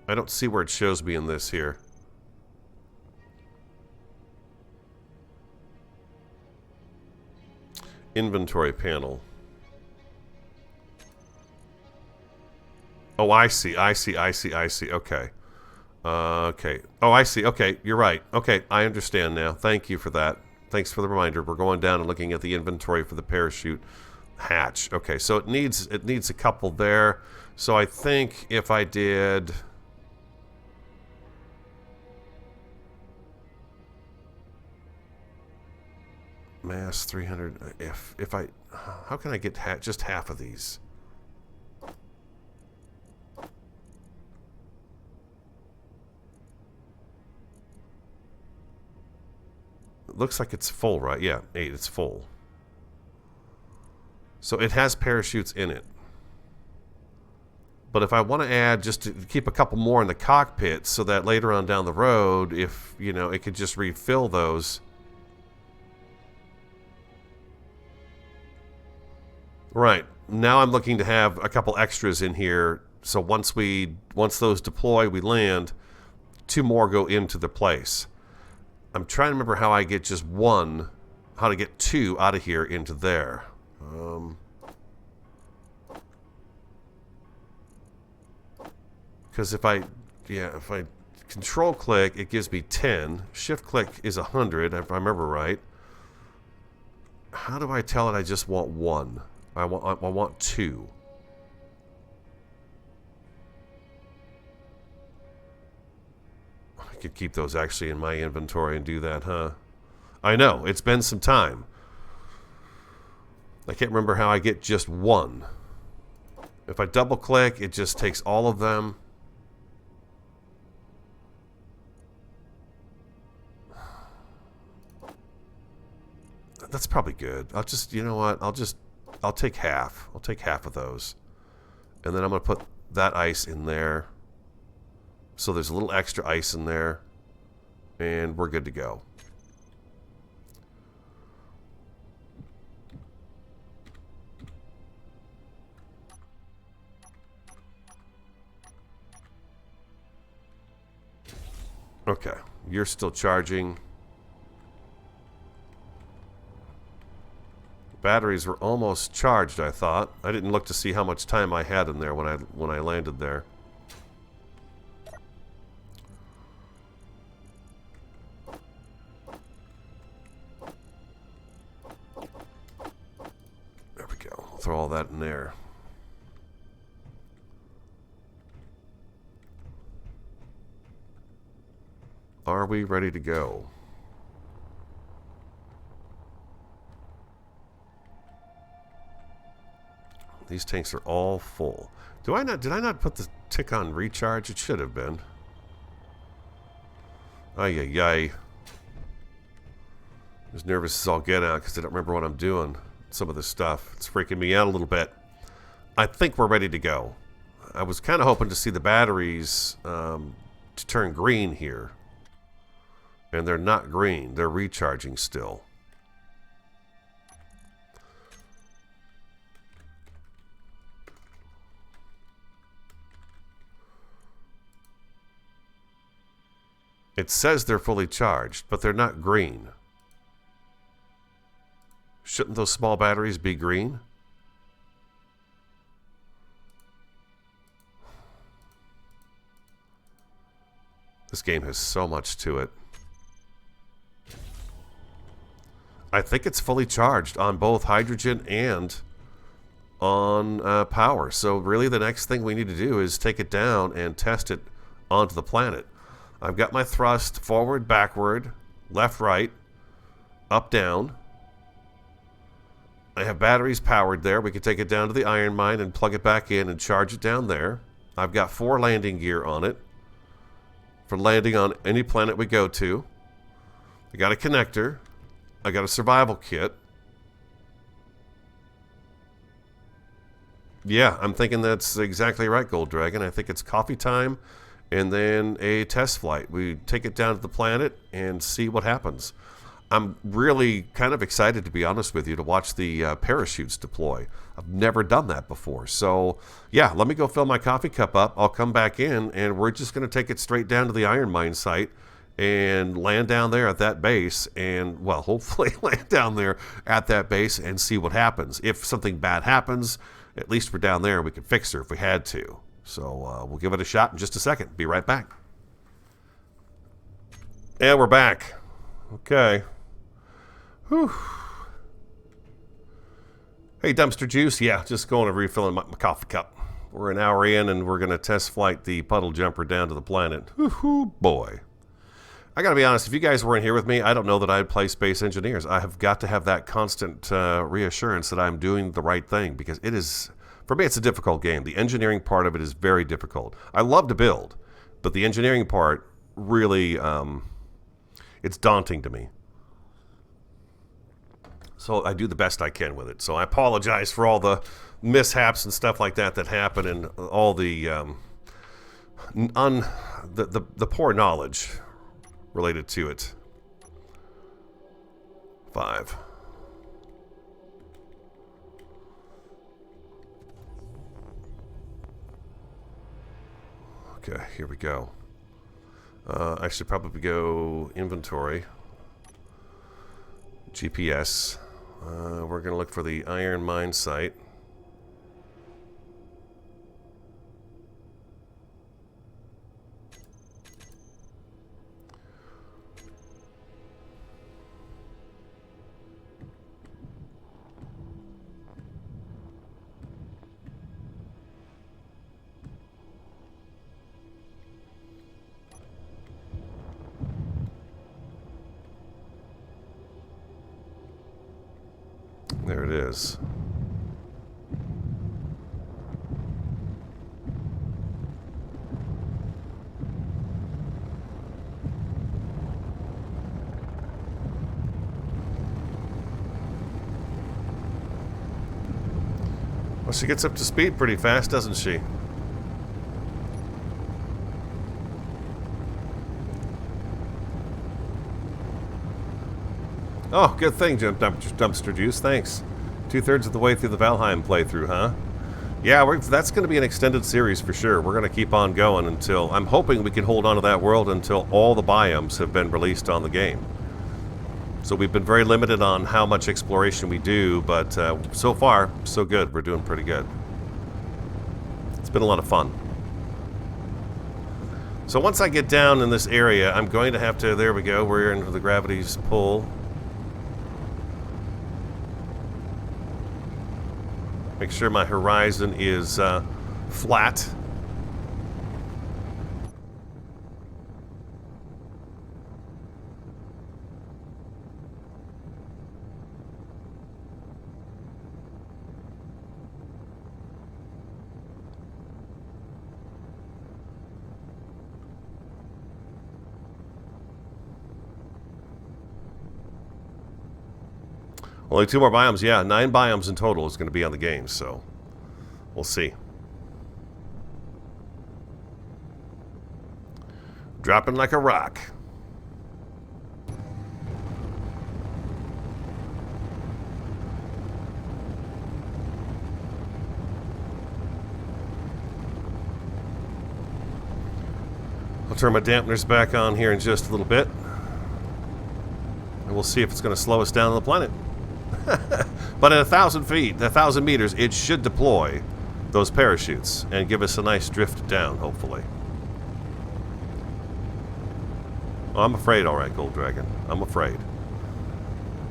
I don't see where it shows me in this here. Inventory panel. Oh, I see. Okay. Okay. Oh, I see. Okay, you're right. Okay, I understand now. Thank you for that. Thanks for the reminder. We're going down and looking at the inventory for the parachute hatch. Okay, so it needs a couple there. So I think if I did mass 300, if I, how can I get just half of these? It looks like it's full, right? Yeah, 8, it's full. So it has parachutes in it. But if I want to add, just to keep a couple more in the cockpit so that later on down the road, if, you know, it could just refill those. Right. Now I'm looking to have a couple extras in here. So once those deploy, we land, 2 more go into the place. I'm trying to remember how I get just 1, how to get 2 out of here into there. Because if I control click, it gives me 10. Shift click is 100, if I remember right. How do I tell it I just want 1? I want 2. I could keep those actually in my inventory and do that, huh? I know, it's been some time. I can't remember how I get just 1. If I double click, it just takes all of them. That's probably good. I'll just, you know what? I'll take half. I'll take half of those. And then I'm going to put that ice in there. So there's a little extra ice in there. And we're good to go. Okay, you're still charging. Batteries were almost charged, I thought. I didn't look to see how much time I had in there when I landed there. There we go. We'll throw all that in there. Are we ready to go? These tanks are all full. Did I not put the tick on recharge? It should have been. Ay, ay, ay. I was nervous as all get out because I don't remember what I'm doing. Some of this stuff. It's freaking me out a little bit. I think we're ready to go. I was kind of hoping to see the batteries to turn green here. And they're not green. They're recharging still. It says they're fully charged, but they're not green. Shouldn't those small batteries be green? This game has so much to it. I think it's fully charged on both hydrogen and on power. So really the next thing we need to do is take it down and test it onto the planet. I've got my thrust forward, backward, left, right, up, down. I have batteries powered there. We can take it down to the iron mine and plug it back in and charge it down there. I've got 4 landing gear on it for landing on any planet we go to. I got a connector. I got a survival kit. Yeah, I'm thinking that's exactly right, Gold Dragon. I think it's coffee time and then a test flight. We take it down to the planet and see what happens. I'm really kind of excited, to be honest with you, to watch the parachutes deploy. I've never done that before. So, yeah, let me go fill my coffee cup up. I'll come back in, and we're just going to take it straight down to the iron mine site and land down there at that base and, well, hopefully land down there at that base and see what happens. If something bad happens, at least we're down there and we can fix her if we had to. So we'll give it a shot in just a second. Be right back. And we're back. Okay. Whew. Hey, Dumpster Juice. Yeah, just going and refilling my coffee cup. We're an hour in and we're going to test flight the Puddle Jumper down to the planet. Whoo, boy. I got to be honest, if you guys weren't here with me, I don't know that I'd play Space Engineers. I have got to have that constant reassurance that I'm doing the right thing, because it is, for me, it's a difficult game. The engineering part of it is very difficult. I love to build, but the engineering part really, it's daunting to me. So I do the best I can with it. So I apologize for all the mishaps and stuff like that that happen, and all the the poor knowledge related to it. 5. Okay, here we go. I should probably go inventory. GPS. We're going to look for the iron mine site. There it is. Well, she gets up to speed pretty fast, doesn't she? Oh, good thing, Dumpster Juice. Thanks. 2/3 of the way through the Valheim playthrough, huh? Yeah, that's going to be an extended series for sure. We're going to keep on going until... I'm hoping we can hold on to that world until all the biomes have been released on the game. So we've been very limited on how much exploration we do, but so far, so good. We're doing pretty good. It's been a lot of fun. So once I get down in this area, I'm going to have to... There we go. We're into the gravity's pull. Make sure my horizon is flat. Only 2 more biomes. Yeah, 9 biomes in total is going to be on the game, so we'll see. Dropping like a rock. I'll turn my dampeners back on here in just a little bit. And we'll see if it's going to slow us down on the planet. But at 1,000 feet, 1,000 meters, it should deploy those parachutes and give us a nice drift down, hopefully. Oh, I'm afraid, all right, Gold Dragon. I'm afraid.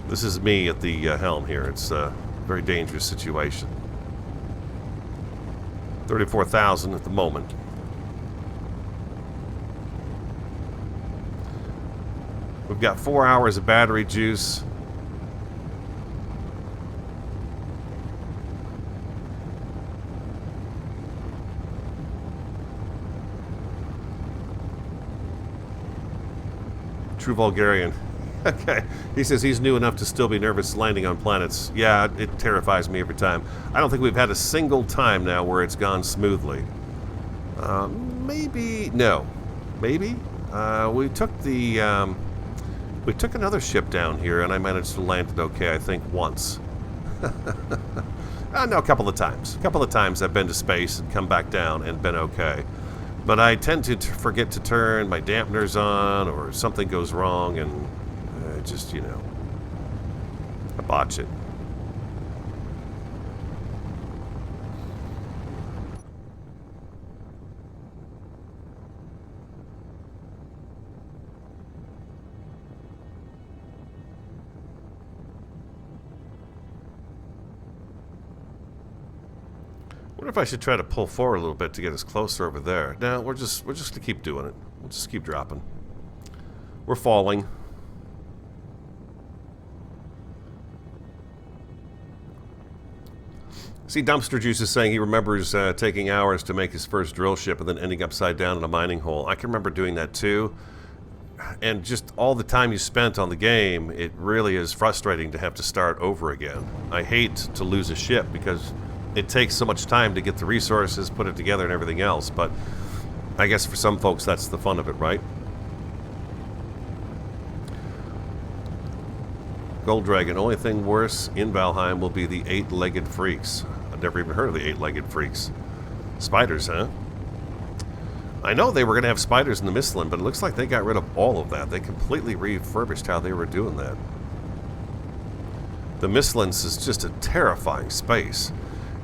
This is me at the helm here. It's a very dangerous situation. 34,000 at the moment. We've got 4 hours of battery juice. True Vulgarian. Okay. He says he's new enough to still be nervous landing on planets. Yeah, it terrifies me every time. I don't think we've had a single time now where it's gone smoothly. Maybe... No. Maybe? We took the... we took another ship down here, and I managed to land it okay, I think, once. No, a couple of times. A couple of times I've been to space and come back down and been okay. But I tend to forget to turn my dampeners on, or something goes wrong, and just, you know, I botch it. I wonder if I should try to pull forward a little bit to get us closer over there. No, we're just gonna keep doing it. We'll just keep dropping. We're falling. See, Dumpster Juice is saying he remembers taking hours to make his first drill ship and then ending upside down in a mining hole. I can remember doing that too. And just all the time you spent on the game, it really is frustrating to have to start over again. I hate to lose a ship because it takes so much time to get the resources, put it together, and everything else. But I guess for some folks, that's the fun of it, right? Gold Dragon, only thing worse in Valheim will be the 8-legged freaks. I've never even heard of the 8-legged freaks. Spiders, huh? I know they were going to have spiders in the Mistland, but it looks like they got rid of all of that. They completely refurbished how they were doing that. The Mistlands is just a terrifying space.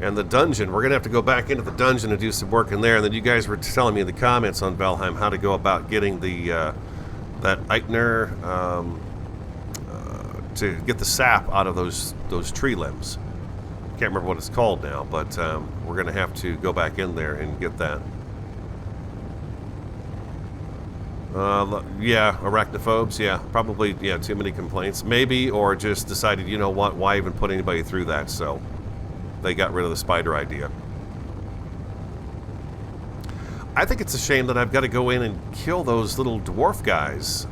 And the dungeon, we're going to have to go back into the dungeon and do some work in there. And then you guys were telling me in the comments on Valheim how to go about getting the that Eichner to get the sap out of those tree limbs. Can't remember what it's called now, but we're going to have to go back in there and get that. Yeah, arachnophobes, yeah, probably, yeah, too many complaints. Maybe, or just decided, you know what, why even put anybody through that, so they got rid of the spider idea. I think it's a shame that I've got to go in and kill those little dwarf guys.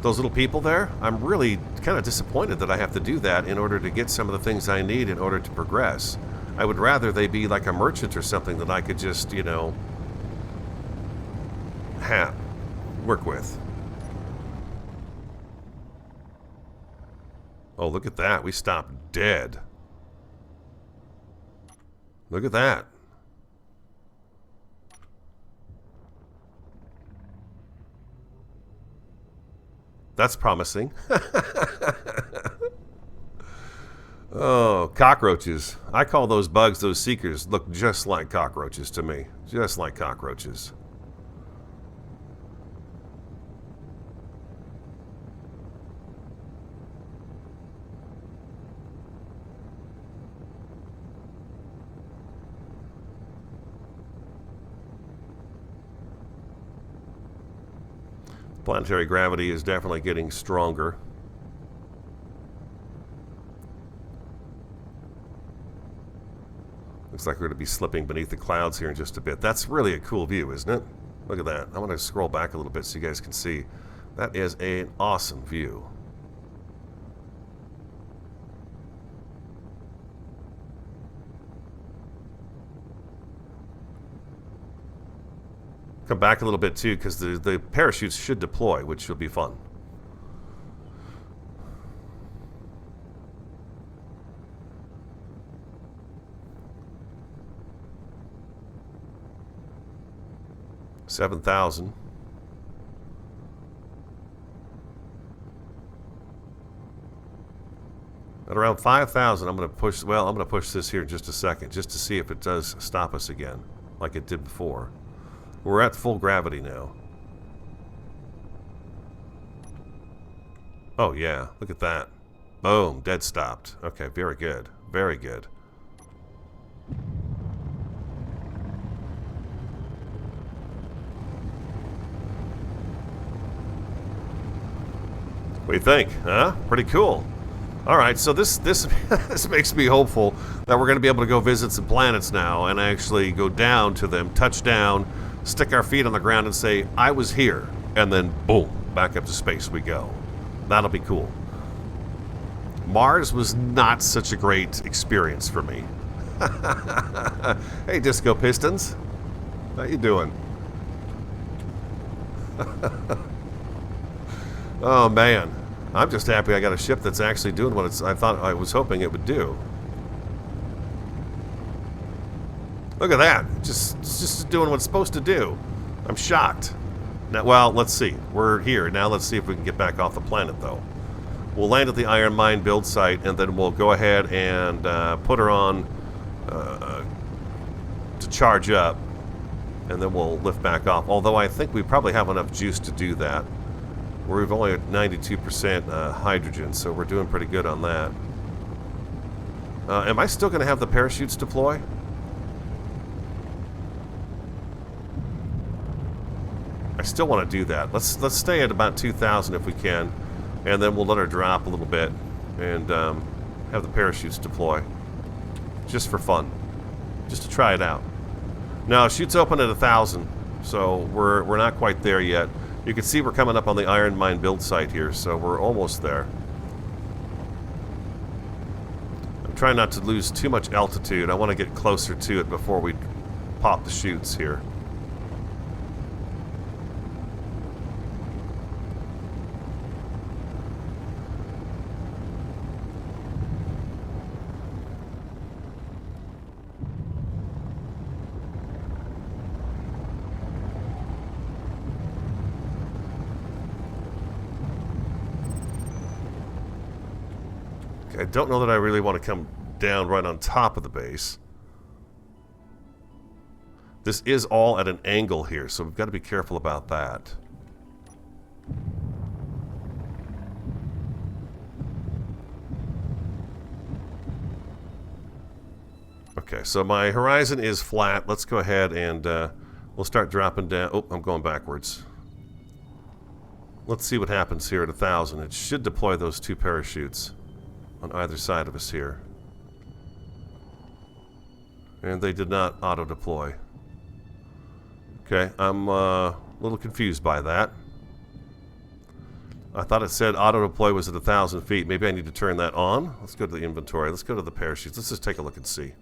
those little people there, I'm really kind of disappointed that I have to do that in order to get some of the things I need in order to progress. I would rather they be like a merchant or something that I could just, you know, work with. Oh, look at that. We stopped dead. Look at that. That's promising. Oh, cockroaches. I call those bugs, those seekers, look just like cockroaches to me. Just like cockroaches. Planetary gravity is definitely getting stronger. Looks like we're going to be slipping beneath the clouds here in just a bit. That's really a cool view, isn't it? Look at that. I want to scroll back a little bit so you guys can see. That is an awesome view. Come back a little bit too, because the parachutes should deploy, which will be fun. $7,000. At around 5,000, I'm going to push. Well, I'm going to push this here in just a second, just to see if it does stop us again, like it did before. We're at full gravity now. Oh yeah, look at that. Boom, dead stopped. Okay, very good. Very good. What do you think? Huh? Pretty cool. Alright, so this this makes me hopeful that we're going to be able to go visit some planets now and actually go down to them, touch down, stick our feet on the ground and say, I was here, and then boom, back up to space we go. That'll be cool. Mars was not such a great experience for me. Hey, Disco Pistons. How you doing? Oh, man. I'm just happy I got a ship that's actually doing what I was hoping it would do. Look at that. It's just doing what it's supposed to do. I'm shocked. Now, well, let's see. We're here. Now let's see if we can get back off the planet, though. We'll land at the iron mine build site, and then we'll go ahead and put her on to charge up, and then we'll lift back off. Although I think we probably have enough juice to do that. We've only at 92% hydrogen, so we're doing pretty good on that. Am I still going to have the parachutes deploy? I still want to do that. Let's stay at about 2,000 if we can, and then we'll let her drop a little bit and have the parachutes deploy, just for fun, just to try it out. Now, chute's open at 1,000, so we're not quite there yet. You can see we're coming up on the iron mine build site here, so we're almost there. I'm trying not to lose too much altitude. I want to get closer to it before we pop the chutes here. I don't know that I really want to come down right on top of the base. This is all at an angle here, so we've got to be careful about that. Okay, so my horizon is flat. Let's go ahead and we'll start dropping down. Oh, I'm going backwards. Let's see what happens here at 1,000. It should deploy those two parachutes on either side of us here. And they did not auto-deploy. Okay, I'm a little confused by that. I thought it said auto deploy was at 1,000 feet. Maybe I need to turn that on. Let's go to the inventory. Let's go to the parachutes. Let's just take a look and see.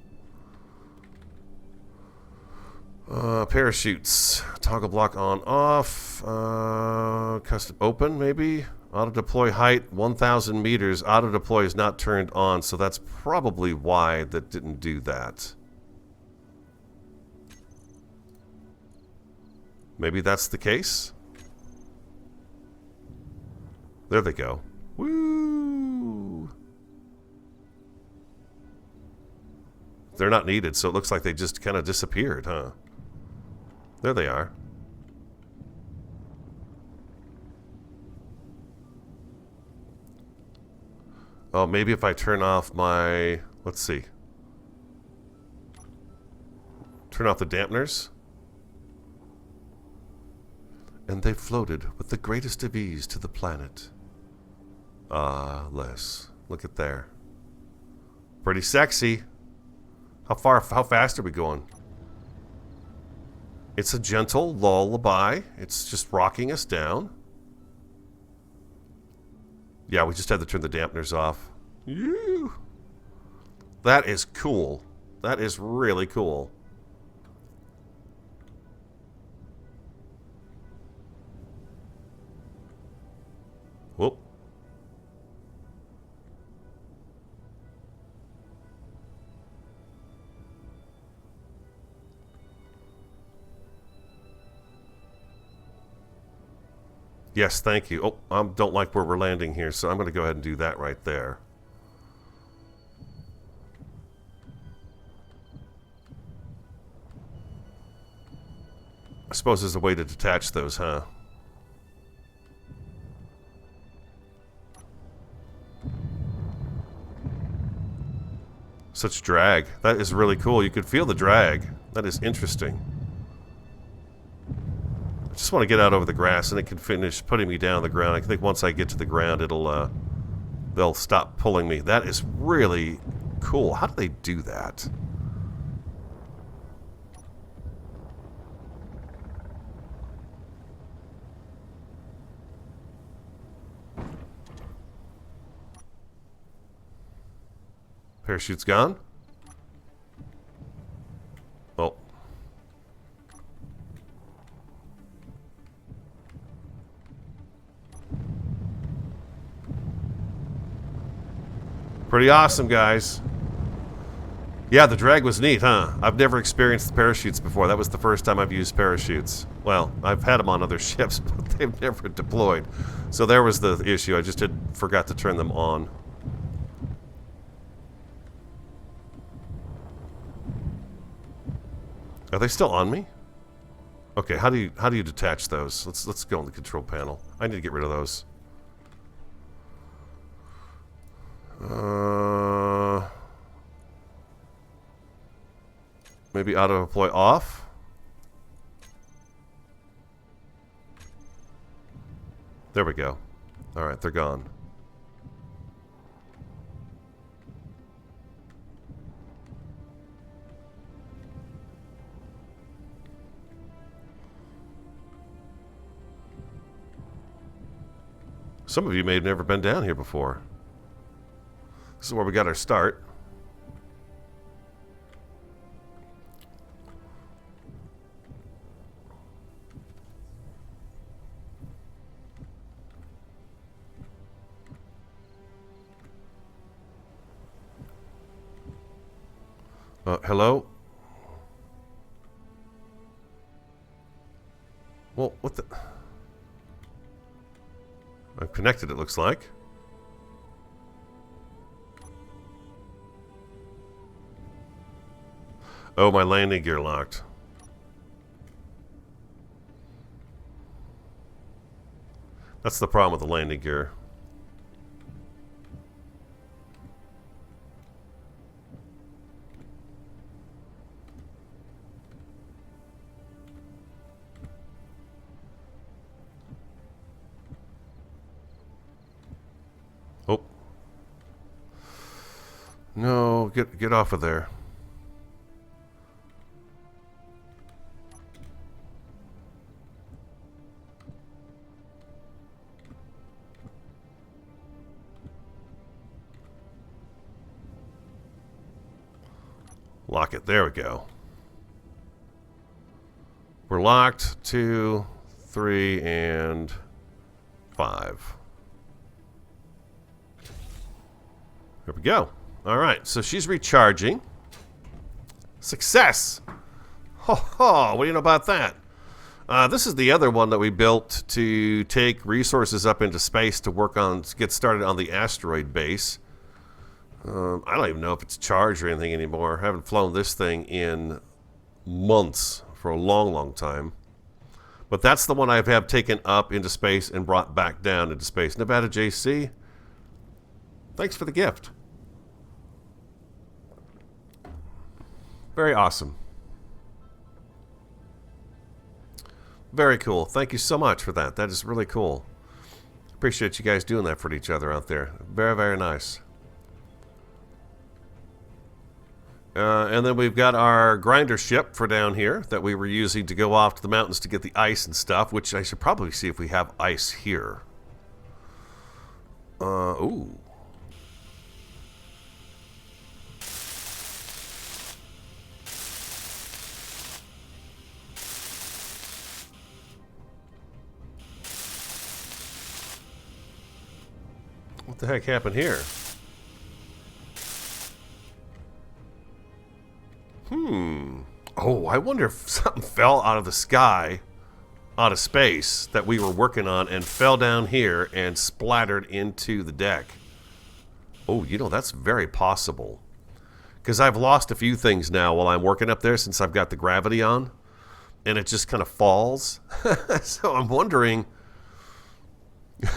Parachutes. Toggle block on, off. Custom open, maybe. Auto deploy height 1,000 meters. Auto deploy is not turned on, so that's probably why that didn't do that. Maybe that's the case. There they go. Woo! They're not needed, so it looks like they just kind of disappeared, huh? There they are. Oh, maybe if I turn off my... Let's see. Turn off the dampeners. And they floated with the greatest of ease to the planet. Ah, Les. Look at there. Pretty sexy. How fast are we going? It's a gentle lullaby. It's just rocking us down. Yeah, we just had to turn the dampeners off. Ew. That is cool. That is really cool. Whoop. Yes, thank you. Oh, I don't like where we're landing here, so I'm going to go ahead and do that right there. I suppose there's a way to detach those, huh? Such drag. That is really cool. You could feel the drag. That is interesting. I just want to get out over the grass and it can finish putting me down on the ground. I think once I get to the ground, it'll they'll stop pulling me. That is really cool. How do they do that? Parachute's gone. Oh. Pretty awesome, guys. Yeah, the drag was neat, huh? I've never experienced the parachutes before. That was the first time I've used parachutes. Well, I've had them on other ships, but they've never deployed. So there was the issue. I just forgot to turn them on. Are they still on me? Okay, how do you detach those? Let's go on the control panel. I need to get rid of those. Maybe auto deploy off. There we go. All right, they're gone. Some of you may have never been down here before. This is where we got our start. Hello? Well, what the... I'm connected, it looks like. Oh, my landing gear locked. That's the problem with the landing gear. Oh. No, get off of there. Lock it. There we go. We're locked. 2, 3, and 5. There we go. All right, so she's recharging. Success! Ho ho! What do you know about that? This is the other one that we built to take resources up into space to work on, to get started on the asteroid base. I don't even know if it's charged or anything anymore. I haven't flown this thing in months, for a long, long time. But that's the one I have taken up into space and brought back down into space. Nevada JC, thanks for the gift. Very awesome. Very cool. Thank you so much for that. That is really cool. Appreciate you guys doing that for each other out there. Very, very nice. And then we've got our grinder ship for down here that we were using to go off to the mountains to get the ice and stuff, which I should probably see if we have ice here. Ooh. What the heck happened here? Oh, I wonder if something fell out of the sky, out of space, that we were working on and fell down here and splattered into the deck. Oh, you know, that's very possible. Because I've lost a few things now while I'm working up there since I've got the gravity on. And it just kind of falls. So I'm wondering...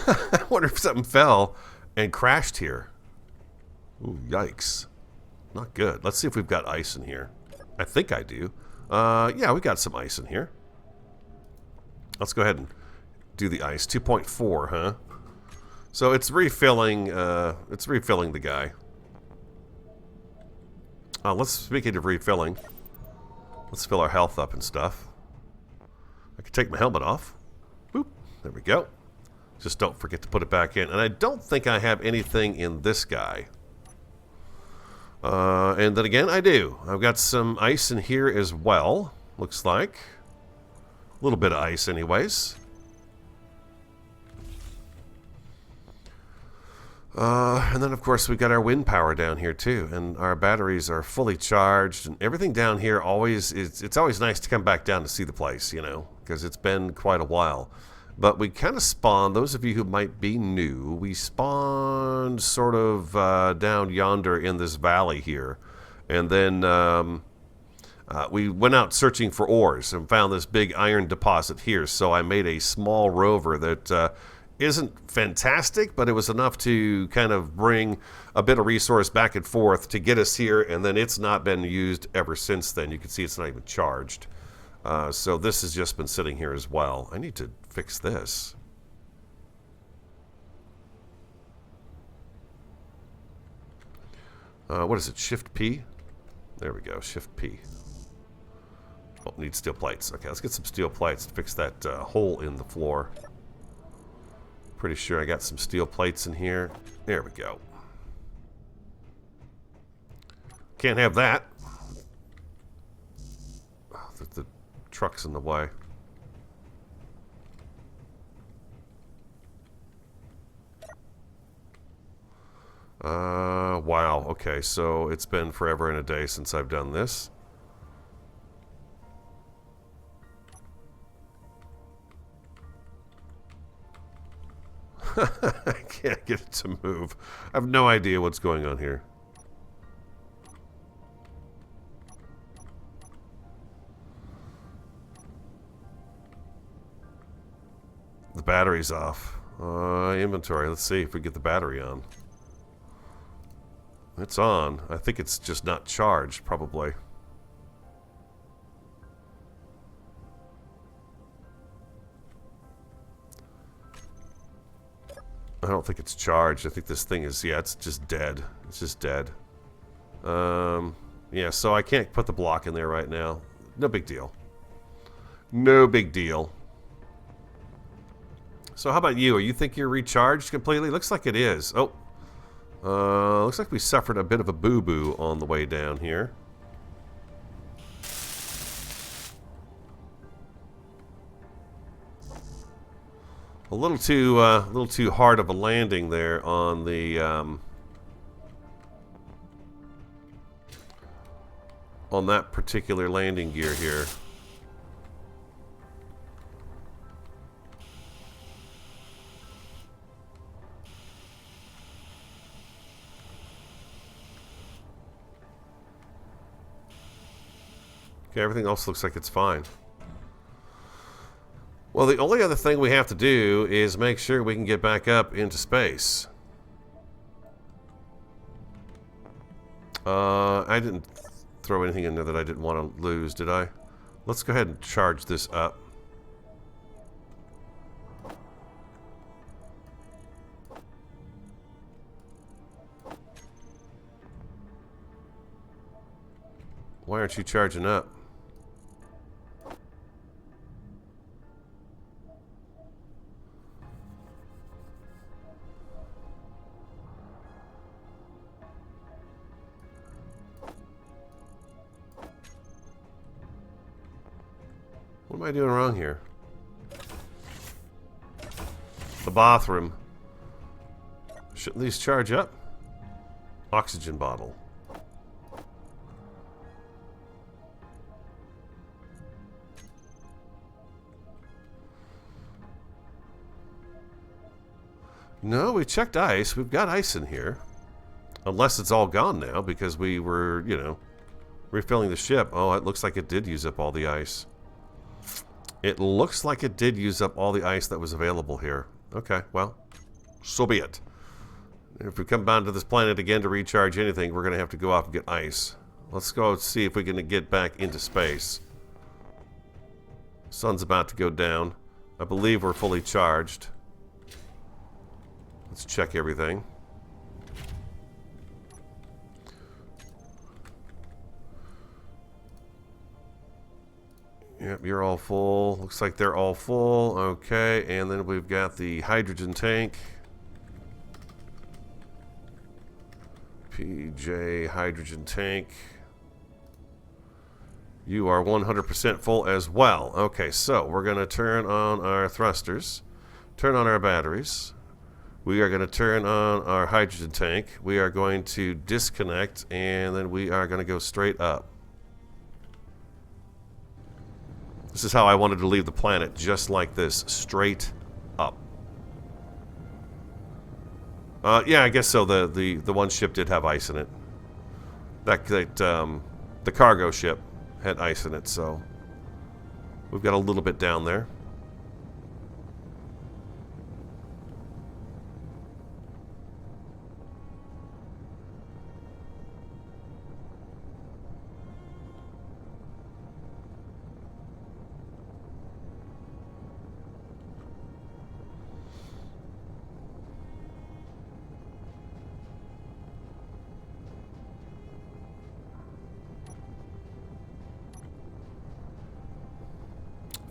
I wonder if something fell and crashed here. Ooh, yikes. Not good. Let's see if we've got ice in here. I think I do. Yeah, we got some ice in here. Let's go ahead and do the ice. 2.4, huh? So it's refilling. It's refilling the guy. Speaking of refilling, let's fill our health up and stuff. I can take my helmet off. Boop. There we go. Just don't forget to put it back in. And I don't think I have anything in this guy. And then again, I do. I've got some ice in here as well, looks like. A little bit of ice anyways. And then, of course, we've got our wind power down here, too. And our batteries are fully charged. And everything down here always is... It's always nice to come back down to see the place, you know, because it's been quite a while. But we kind of spawned, those of you who might be new, we spawned sort of down yonder in this valley here. And then we went out searching for ores and found this big iron deposit here. So I made a small rover that isn't fantastic, but it was enough to kind of bring a bit of resource back and forth to get us here. And then it's not been used ever since then. You can see it's not even charged. So this has just been sitting here as well. I need to fix this. What is it? Shift P? There we go. Shift P. Oh, need steel plates. Okay, let's get some steel plates to fix that hole in the floor. Pretty sure I got some steel plates in here. There we go. Can't have that. Oh, the truck's in the way. Wow. Okay, so it's been forever and a day since I've done this. I can't get it to move. I have no idea what's going on here. The battery's off. Inventory. Let's see if we get the battery on. It's on. I think it's just not charged, probably. I don't think it's charged. I think this thing is, yeah, it's just dead. It's just dead. Yeah, so I can't put the block in there right now. No big deal. No big deal. So how about you? You think you're recharged completely? Looks like it is. Oh. Looks like we suffered a bit of a boo-boo on the way down here. A little too hard of a landing there on the on that particular landing gear here. Okay, everything else looks like it's fine. Well, the only other thing we have to do is make sure we can get back up into space. I didn't throw anything in there that I didn't want to lose, did I? Let's go ahead and charge this up. Why aren't you charging up? What am I doing wrong here? The bathroom. Shouldn't these charge up? Oxygen bottle. No, we checked ice. We've got ice in here. Unless it's all gone now because we were, you know, refilling the ship. Oh, it looks like it did use up all the ice. It looks like it did use up all the ice that was available here. Okay, well, so be it. If we come down to this planet again to recharge anything, we're going to have to go off and get ice. Let's go see if we can get back into space. Sun's about to go down. I believe we're fully charged. Let's check everything. Yep, you're all full. Looks like they're all full. Okay, and then we've got the hydrogen tank. PJ hydrogen tank. You are 100% full as well. Okay, so we're going to turn on our thrusters, turn on our batteries. We are going to turn on our hydrogen tank. We are going to disconnect, and then we are going to go straight up. This is how I wanted to leave the planet, just like this, straight up. Yeah, I guess so. The one ship did have ice in it. The cargo ship had ice in it, so we've got a little bit down there.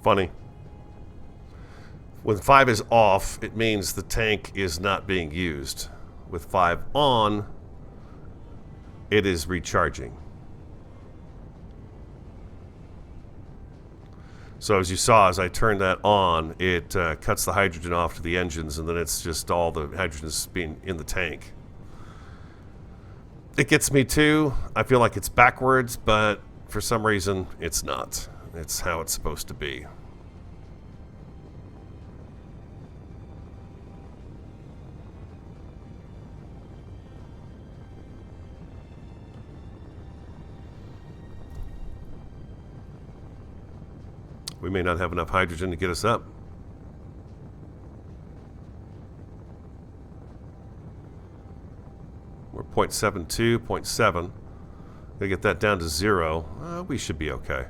Funny. When 5 is off, it means the tank is not being used. With 5 on, it is recharging. So as you saw, as I turned that on, it cuts the hydrogen off to the engines, and then it's just all the hydrogen being in the tank. It gets me too. I feel like it's backwards, but for some reason, it's not. It's how it's supposed to be. We may not have enough hydrogen to get us up. We're 0.72, 0.7. Gonna get that down to 0. We should be okay.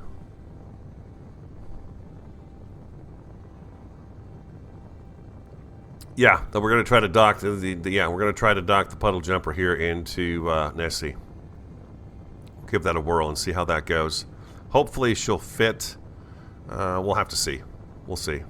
Yeah, we're going to try to dock we're going to try to dock the Puddle Jumper here into NESI. Give that a whirl and see how that goes. Hopefully she'll fit. We'll have to see. We'll see.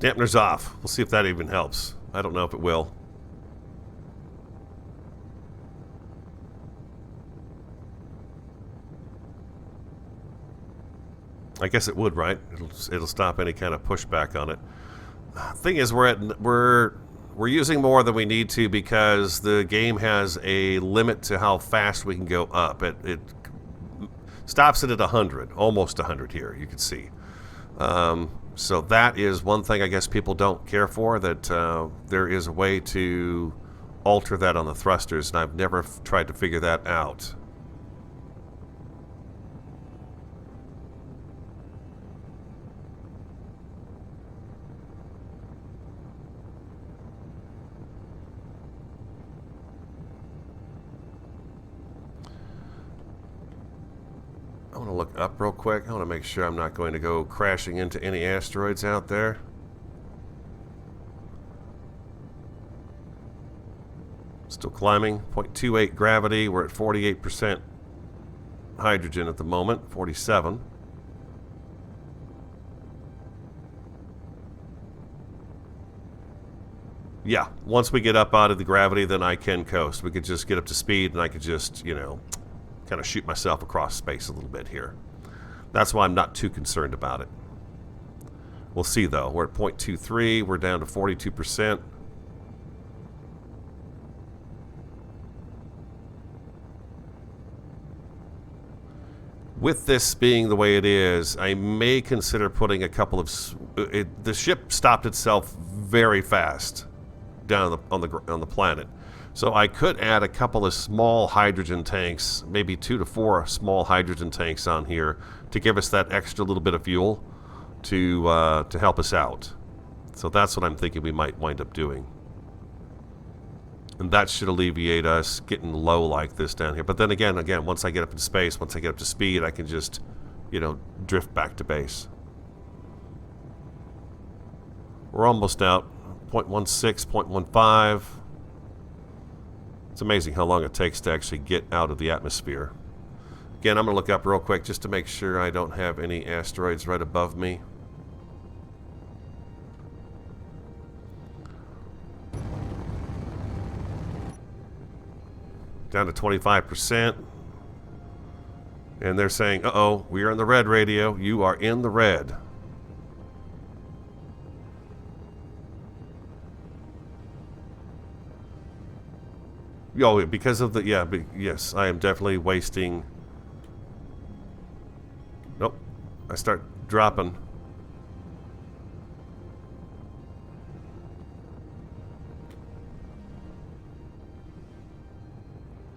Dampener's off. We'll see if that even helps. I don't know if it will. I guess it would, right? It'll stop any kind of pushback on it. Thing is, we're using more than we need to because the game has a limit to how fast we can go up. It stops it at 100, almost 100 here, you can see. So that is one thing I guess people don't care for, that there is a way to alter that on the thrusters, and I've never tried to figure that out. I want to look up real quick. I want to make sure I'm not going to go crashing into any asteroids out there. Still climbing. 0.28 gravity. We're at 48% hydrogen at the moment. 47. Yeah, once we get up out of the gravity, then I can coast. We could just get up to speed and I could just, you know, kind of shoot myself across space a little bit here. That's why I'm not too concerned about it. We'll see though. We're at 0.23. We're down to 42%. With this being the way it is, I may consider putting a couple of... the ship stopped itself very fast down on the planet. So I could add a couple of small hydrogen tanks, maybe 2 to 4 small hydrogen tanks on here to give us that extra little bit of fuel to help us out. So that's what I'm thinking we might wind up doing. And that should alleviate us getting low like this down here. But then again, once I get up in space, once I get up to speed, I can just, you know, drift back to base. We're almost out. 0.16, 0.15. It's amazing how long it takes to actually get out of the atmosphere. Again, I'm going to look up real quick just to make sure I don't have any asteroids right above me. Down to 25%. And they're saying, uh-oh, we are in the red, radio. You are in the red. Oh, because of the... Yeah, yes, I am definitely wasting... Nope. I start dropping.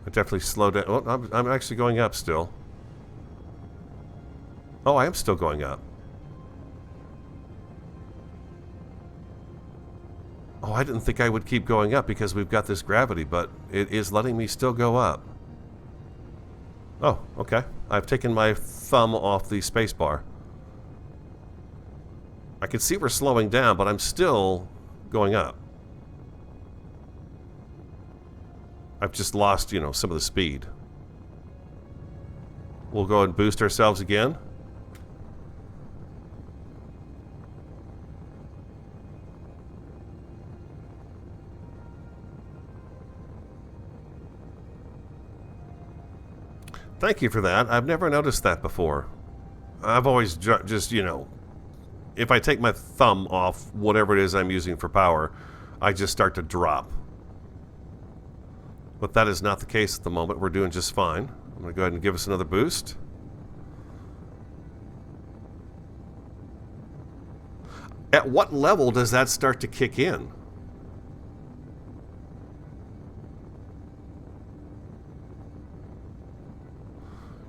I definitely slow down. Oh, I'm actually going up still. Oh, I am still going up. Oh, I didn't think I would keep going up because we've got this gravity, but it is letting me still go up. Oh, okay. I've taken my thumb off the space bar. I can see we're slowing down, but I'm still going up. I've just lost, you know, some of the speed. We'll go and boost ourselves again. Thank you for that. I've never noticed that before. I've always just, you know, if I take my thumb off whatever it is I'm using for power, I just start to drop. But that is not the case at the moment. We're doing just fine. I'm going to go ahead and give us another boost. At what level does that start to kick in?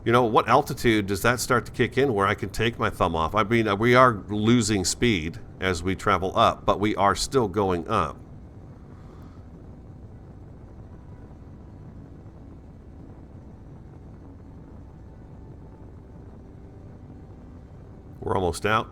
You know, what altitude does that start to kick in where I can take my thumb off? I mean, we are losing speed as we travel up, but we are still going up. We're almost out.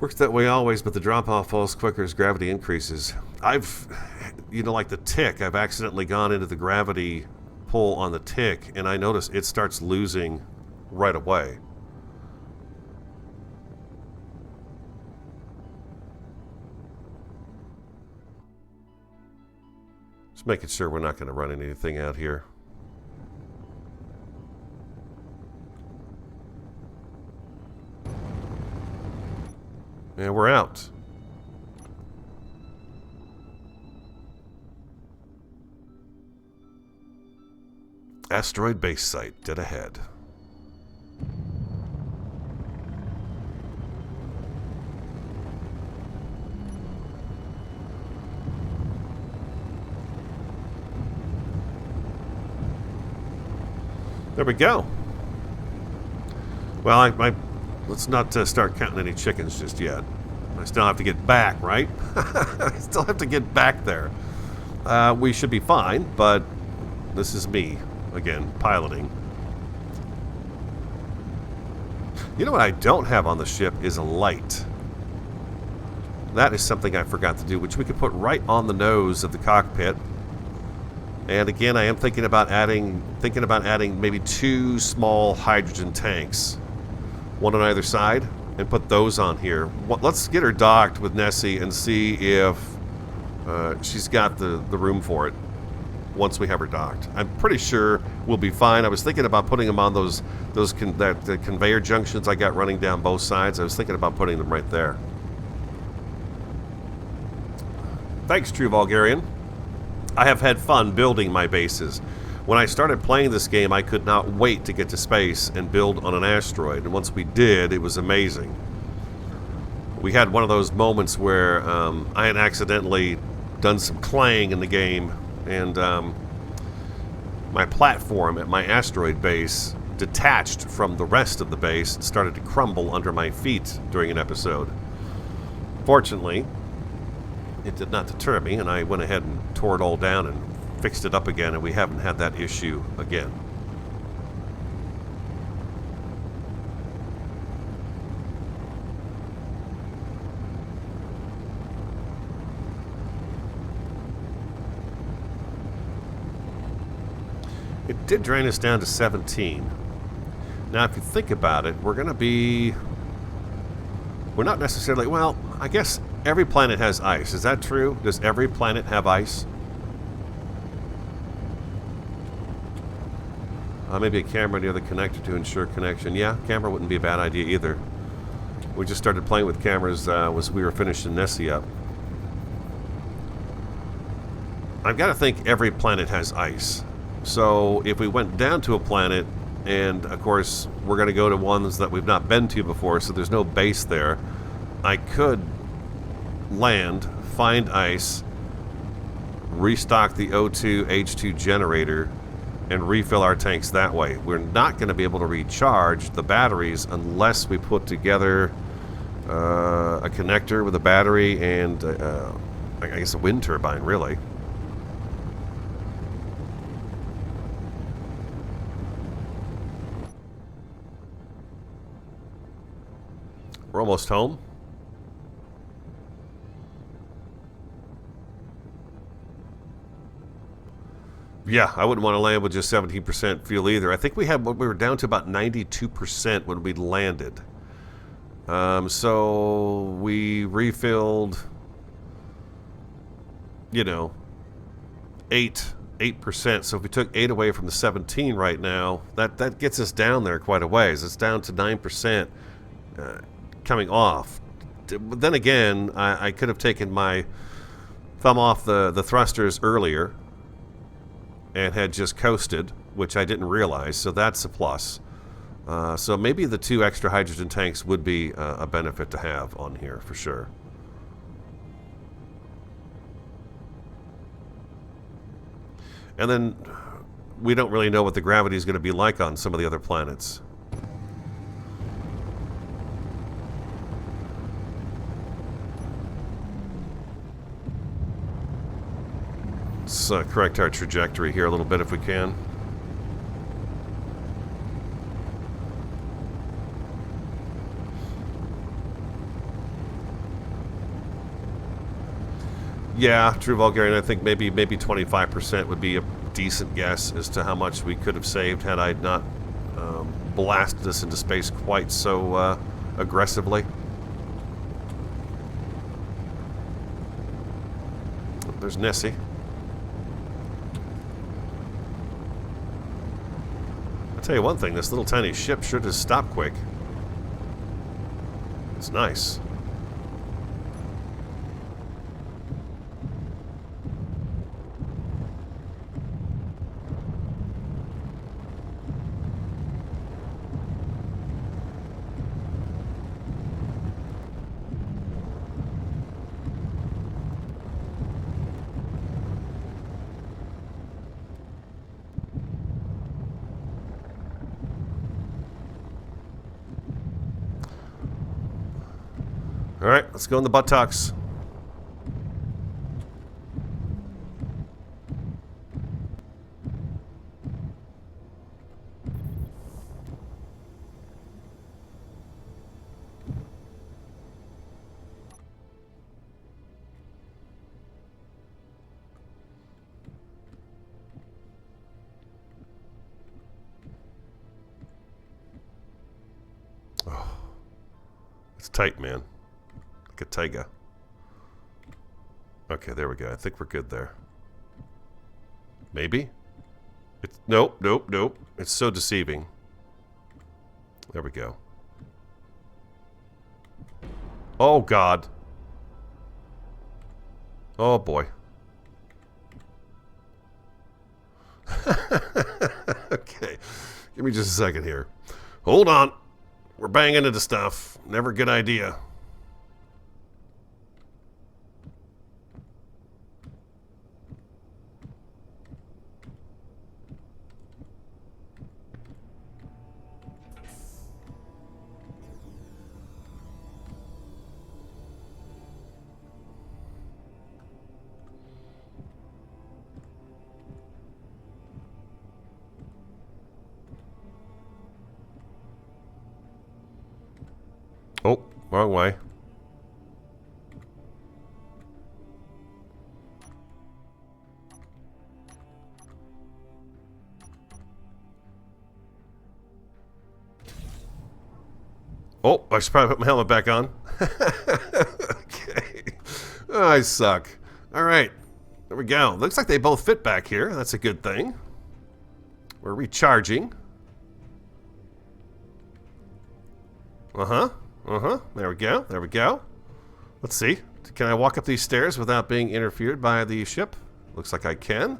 Works that way always, but the drop-off falls quicker as gravity increases. You know, like the tick, I've accidentally gone into the gravity pull on the tick, and I notice it starts losing right away. Just making sure we're not going to run into anything out here. And we're out. Asteroid base site, dead ahead. There we go. Well, let's not start counting any chickens just yet. I still have to get back, right? I still have to get back there. We should be fine, but this is me, again, piloting. You know what I don't have on the ship is a light. That is something I forgot to do, which we could put right on the nose of the cockpit. And again, I am thinking about adding maybe 2 small hydrogen tanks, one on either side, and put those on here. Let's get her docked with NESI and see if she's got the room for it once we have her docked. I'm pretty sure we'll be fine. I was thinking about putting them on the conveyor junctions I got running down both sides. I was thinking about putting them right there. Thanks, True Bulgarian. I have had fun building my bases. When I started playing this game, I could not wait to get to space and build on an asteroid. And once we did, it was amazing. We had one of those moments where I had accidentally done some clang in the game, and my platform at my asteroid base detached from the rest of the base and started to crumble under my feet during an episode. Fortunately, it did not deter me, and I went ahead and tore it all down and fixed it up again, and we haven't had that issue again. It did drain us down to 17. Now, if you think about it, we're not necessarily, well, I guess every planet has ice. Is that true? Does every planet have ice? Maybe a camera near the connector to ensure connection. Yeah, camera wouldn't be a bad idea either. We just started playing with cameras as we were finishing NESI up. I've got to think every planet has ice. So if we went down to a planet, and of course we're going to go to ones that we've not been to before, so there's no base there, I could land, find ice, restock the O2 H2 generator, and refill our tanks that way. We're not going to be able to recharge the batteries unless we put together a connector with a battery and I guess a wind turbine, really. We're almost home. Yeah, I wouldn't want to land with just 17% fuel either. I think we were down to about 92% when we landed. So we refilled, 8%. So if we took 8 away from the 17 right now, that gets us down there quite a ways. It's down to 9% coming off. But then again, I could have taken my thumb off the thrusters earlier and had just coasted, which I didn't realize, so that's a plus. So maybe the 2 extra hydrogen tanks would be a benefit to have on here, for sure. And then we don't really know what the gravity is going to be like on some of the other planets. Let's correct our trajectory here a little bit if we can. Yeah, True Bulgarian, I think maybe 25% would be a decent guess as to how much we could have saved had I not blasted us into space quite so aggressively. There's NESI. Tell you one thing, this little tiny ship sure does stop quick. It's nice. All right, let's go in the buttocks. Oh, it's tight, man. Like a tiger. Okay, there we go. I think we're good there. Maybe? It's nope, nope, nope. It's so deceiving. There we go. Oh, God. Oh, boy. Okay. Give me just a second here. Hold on. We're banging into stuff. Never a good idea. Oh, wrong way. Oh, I should probably put my helmet back on. Okay. Oh, I suck. All right. There we go. Looks like they both fit back here. That's a good thing. We're recharging. Uh-huh. Uh-huh. There we go. There we go. Let's see. Can I walk up these stairs without being interfered by the ship? Looks like I can.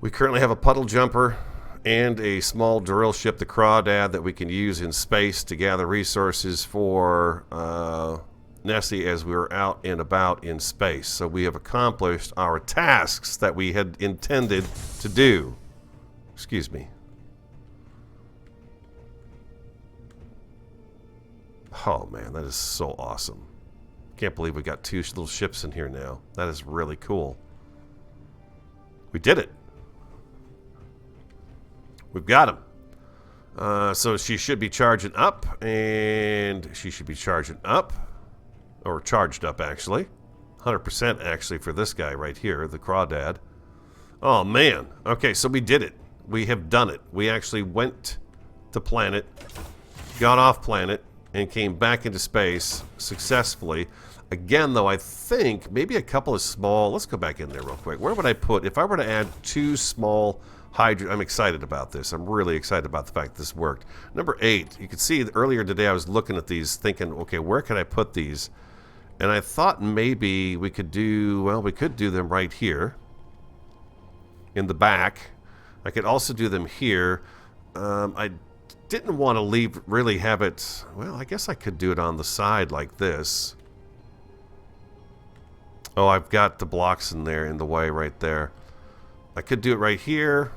We currently have a Puddle Jumper and a small drill ship, the Crawdad, that we can use in space to gather resources for NESI as we're out and about in space. So we have accomplished our tasks that we had intended to do. Excuse me. Oh man, that is so awesome. Can't believe we got 2 little ships in here now. That is really cool. We did it. We've got him. So she should be charging up, and she should be charging up, or charged up actually. 100% actually for this guy right here, the Crawdad. Oh man. Okay, so we did it. We have done it. We actually went to planet, got off planet, and came back into space successfully. Again, though, I think maybe a couple of small... Let's go back in there real quick. Where would I put... If I were to add 2 small hydrogen... I'm excited about this. I'm really excited about the fact this worked. Number 8. You can see that earlier today I was looking at these thinking, okay, where can I put these? And I thought maybe we could do... Well, we could do them right here in the back. I could also do them here. I didn't want to really have it... Well, I guess I could do it on the side like this. Oh, I've got the blocks in there in the way right there. I could do it right here.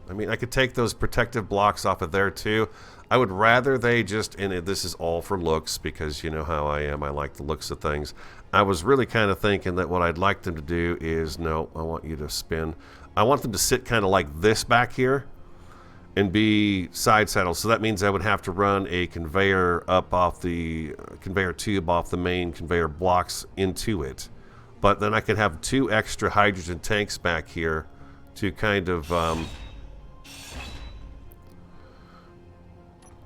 I mean, I could take those protective blocks off of there too. I would rather they just... And this is all for looks because you know how I am. I like the looks of things. I was really kind of thinking that what I'd like them to do is... No, I want you to spin. I want them to sit kind of like this back here and be side saddles. So that means I would have to run a conveyor up off the conveyor tube off the main conveyor blocks into it. But then I could have 2 extra hydrogen tanks back here to kind of,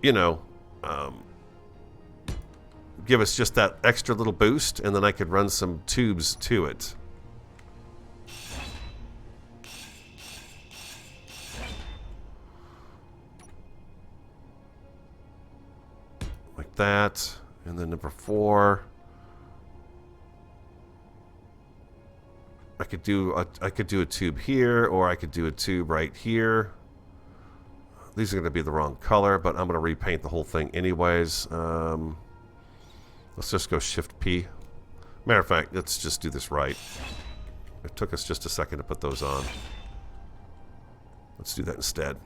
you know, give us just that extra little boost, and then I could run some tubes to it. like that. And then number 4, I could do a tube here, or I could do a tube right here. These are going to be the wrong color, but I'm going to repaint the whole thing anyways. Let's just go Shift P. Matter of fact, let's just do this right. It took us just a second to put those on. Let's do that instead.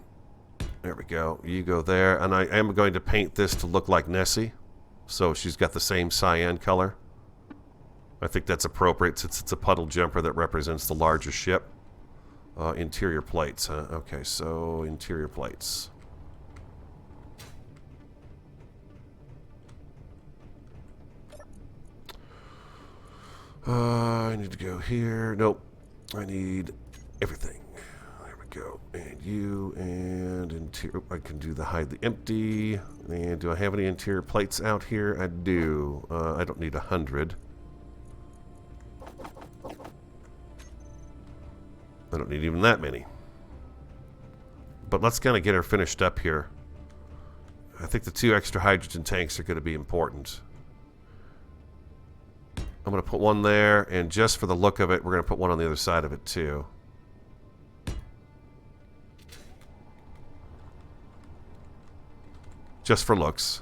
There we go. You go there. And I am going to paint this to look like NESI. So she's got the same cyan color. I think that's appropriate since it's a puddle jumper that represents the larger ship. Interior plates. Okay, so interior plates. I need to go here. Nope. I need everything. There we go. And you and interior. I can do the hide the empty. And do I have any interior plates out here? I do. I don't need 100. I don't need even that many. But let's kind of get her finished up here. I think the 2 extra hydrogen tanks are going to be important. I'm going to put one there, and just for the look of it, we're going to put one on the other side of it too. Just for looks.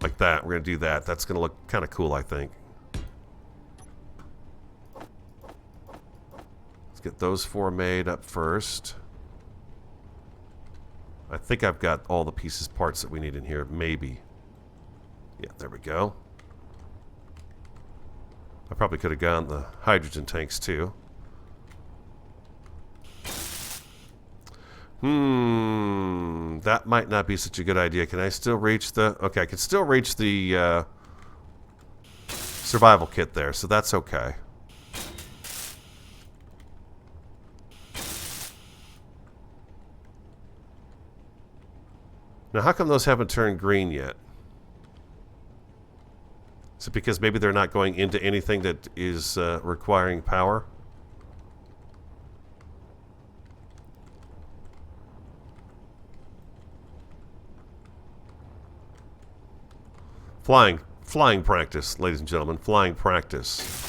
Like that. We're going to do that. That's going to look kind of cool, I think. Let's get those 4 made up first. I think I've got all the pieces, parts that we need in here. Maybe. Yeah, there we go. I probably could have gone the hydrogen tanks too. That might not be such a good idea. Can I still reach the... Okay, I can still reach the survival kit there, so that's okay. Now, how come those haven't turned green yet? Is it because maybe they're not going into anything that is requiring power? Flying practice, ladies and gentlemen. Flying practice.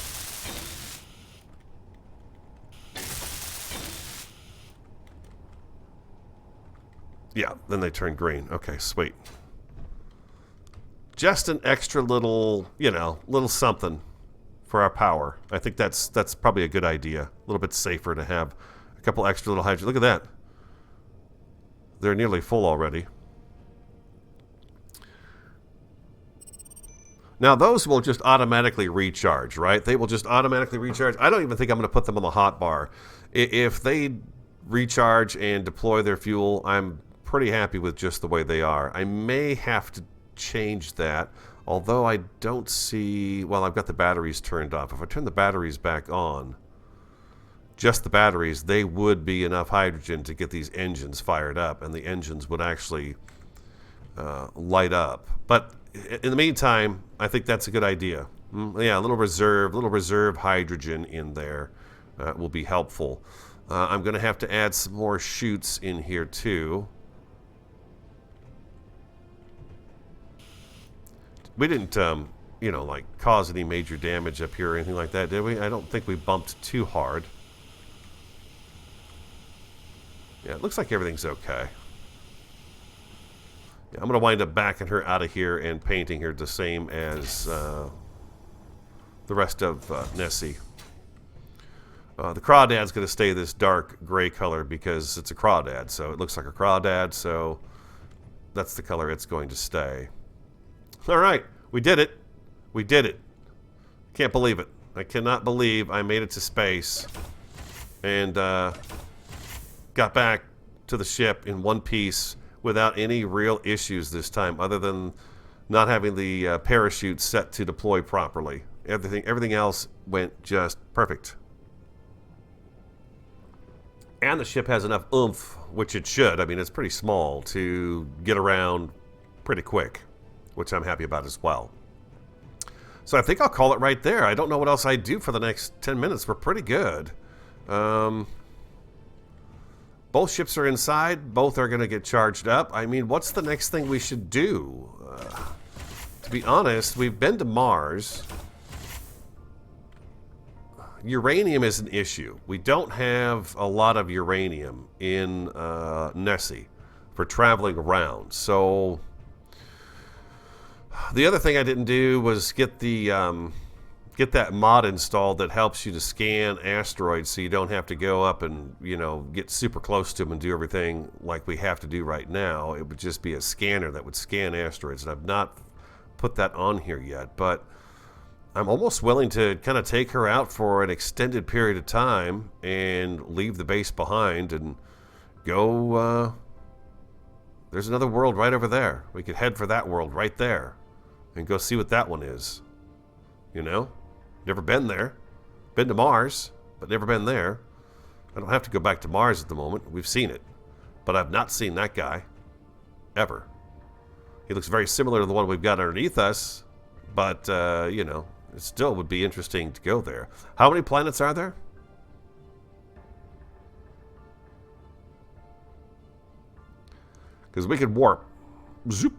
Yeah, then they turn green. Okay, sweet. Just an extra little, you know, little something for our power. I think that's probably a good idea. A little bit safer to have a couple extra little hydrogen. Look at that. They're nearly full already. Now, those will just automatically recharge, right? They will just automatically recharge. I don't even think I'm going to put them on the hot bar. If they recharge and deploy their fuel, I'm pretty happy with just the way they are. I may have to change that, although I don't see... Well, I've got the batteries turned off. If I turn the batteries back on, just the batteries, they would be enough hydrogen to get these engines fired up, and the engines would actually light up. But in the meantime, I think that's a good idea. Yeah, a little reserve hydrogen in there will be helpful. I'm going to have to add some more chutes in here too. We didn't, you know, like cause any major damage up here or anything like that, did we? I don't think we bumped too hard. Yeah, it looks like everything's okay. Yeah, I'm going to wind up backing her out of here and painting her the same as the rest of NESI. The crawdad's going to stay this dark gray color because it's a crawdad, so it looks like a crawdad, so that's the color it's going to stay. All right, we did it. We did it. Can't believe it. I cannot believe I made it to space and got back to the ship in one piece without any real issues this time, other than not having the parachute set to deploy properly. Everything else went just perfect. And the ship has enough oomph, which it should. I mean, it's pretty small, to get around pretty quick, which I'm happy about as well. So I think I'll call it right there. I don't know what else I do for the next 10 minutes. We're pretty good. Both ships are inside. Both are going to get charged up. I mean, what's the next thing we should do? to be honest, we've been to Mars. Uranium is an issue. We don't have a lot of uranium in NESI for traveling around. So the other thing I didn't do was get the get that mod installed that helps you to scan asteroids, so you don't have to go up and, you know, get super close to them and do everything like we have to do right now. It would just be a scanner that would scan asteroids, and I've not put that on here yet, but I'm almost willing to kind of take her out for an extended period of time and leave the base behind and go, there's another world right over there. We could head for that world right there and go see what that one is. You know? Never been there. Been to Mars, but never been there. I don't have to go back to Mars at the moment. We've seen it. But I've not seen that guy. Ever. He looks very similar to the one we've got underneath us. But, you know, it still would be interesting to go there. How many planets are there? Because we could warp. Zoop.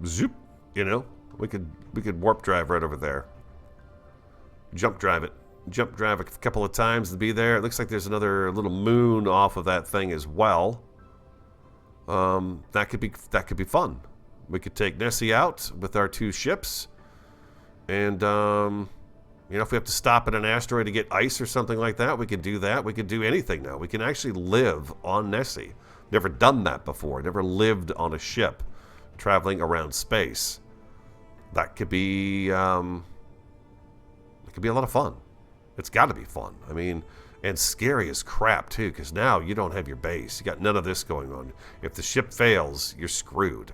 Zoop. You know? We could warp drive right over there. Jump drive it. Jump drive a couple of times to be there. It looks like there's another little moon off of that thing as well. That could be fun. We could take NESI out with our 2 ships. And, you know, if we have to stop at an asteroid to get ice or something like that, we could do that. We could do anything now. We can actually live on NESI. Never done that before. Never lived on a ship traveling around space. That could be, it could be a lot of fun. It's got to be fun. I mean, and scary as crap too, because now you don't have your base. You got none of this going on. If the ship fails, you're screwed.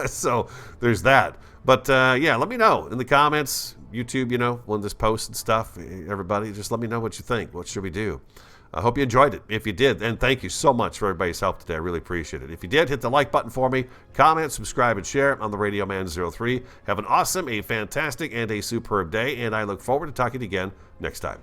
So there's that. But yeah, let me know in the comments, YouTube, you know, when this posts and stuff. Everybody, just let me know what you think. What should we do? I hope you enjoyed it. If you did, and thank you so much for everybody's help today. I really appreciate it. If you did, hit the like button for me. Comment, subscribe, and share. I'm the Radio Man 03. Have an awesome, a fantastic, and a superb day, and I look forward to talking to you again next time.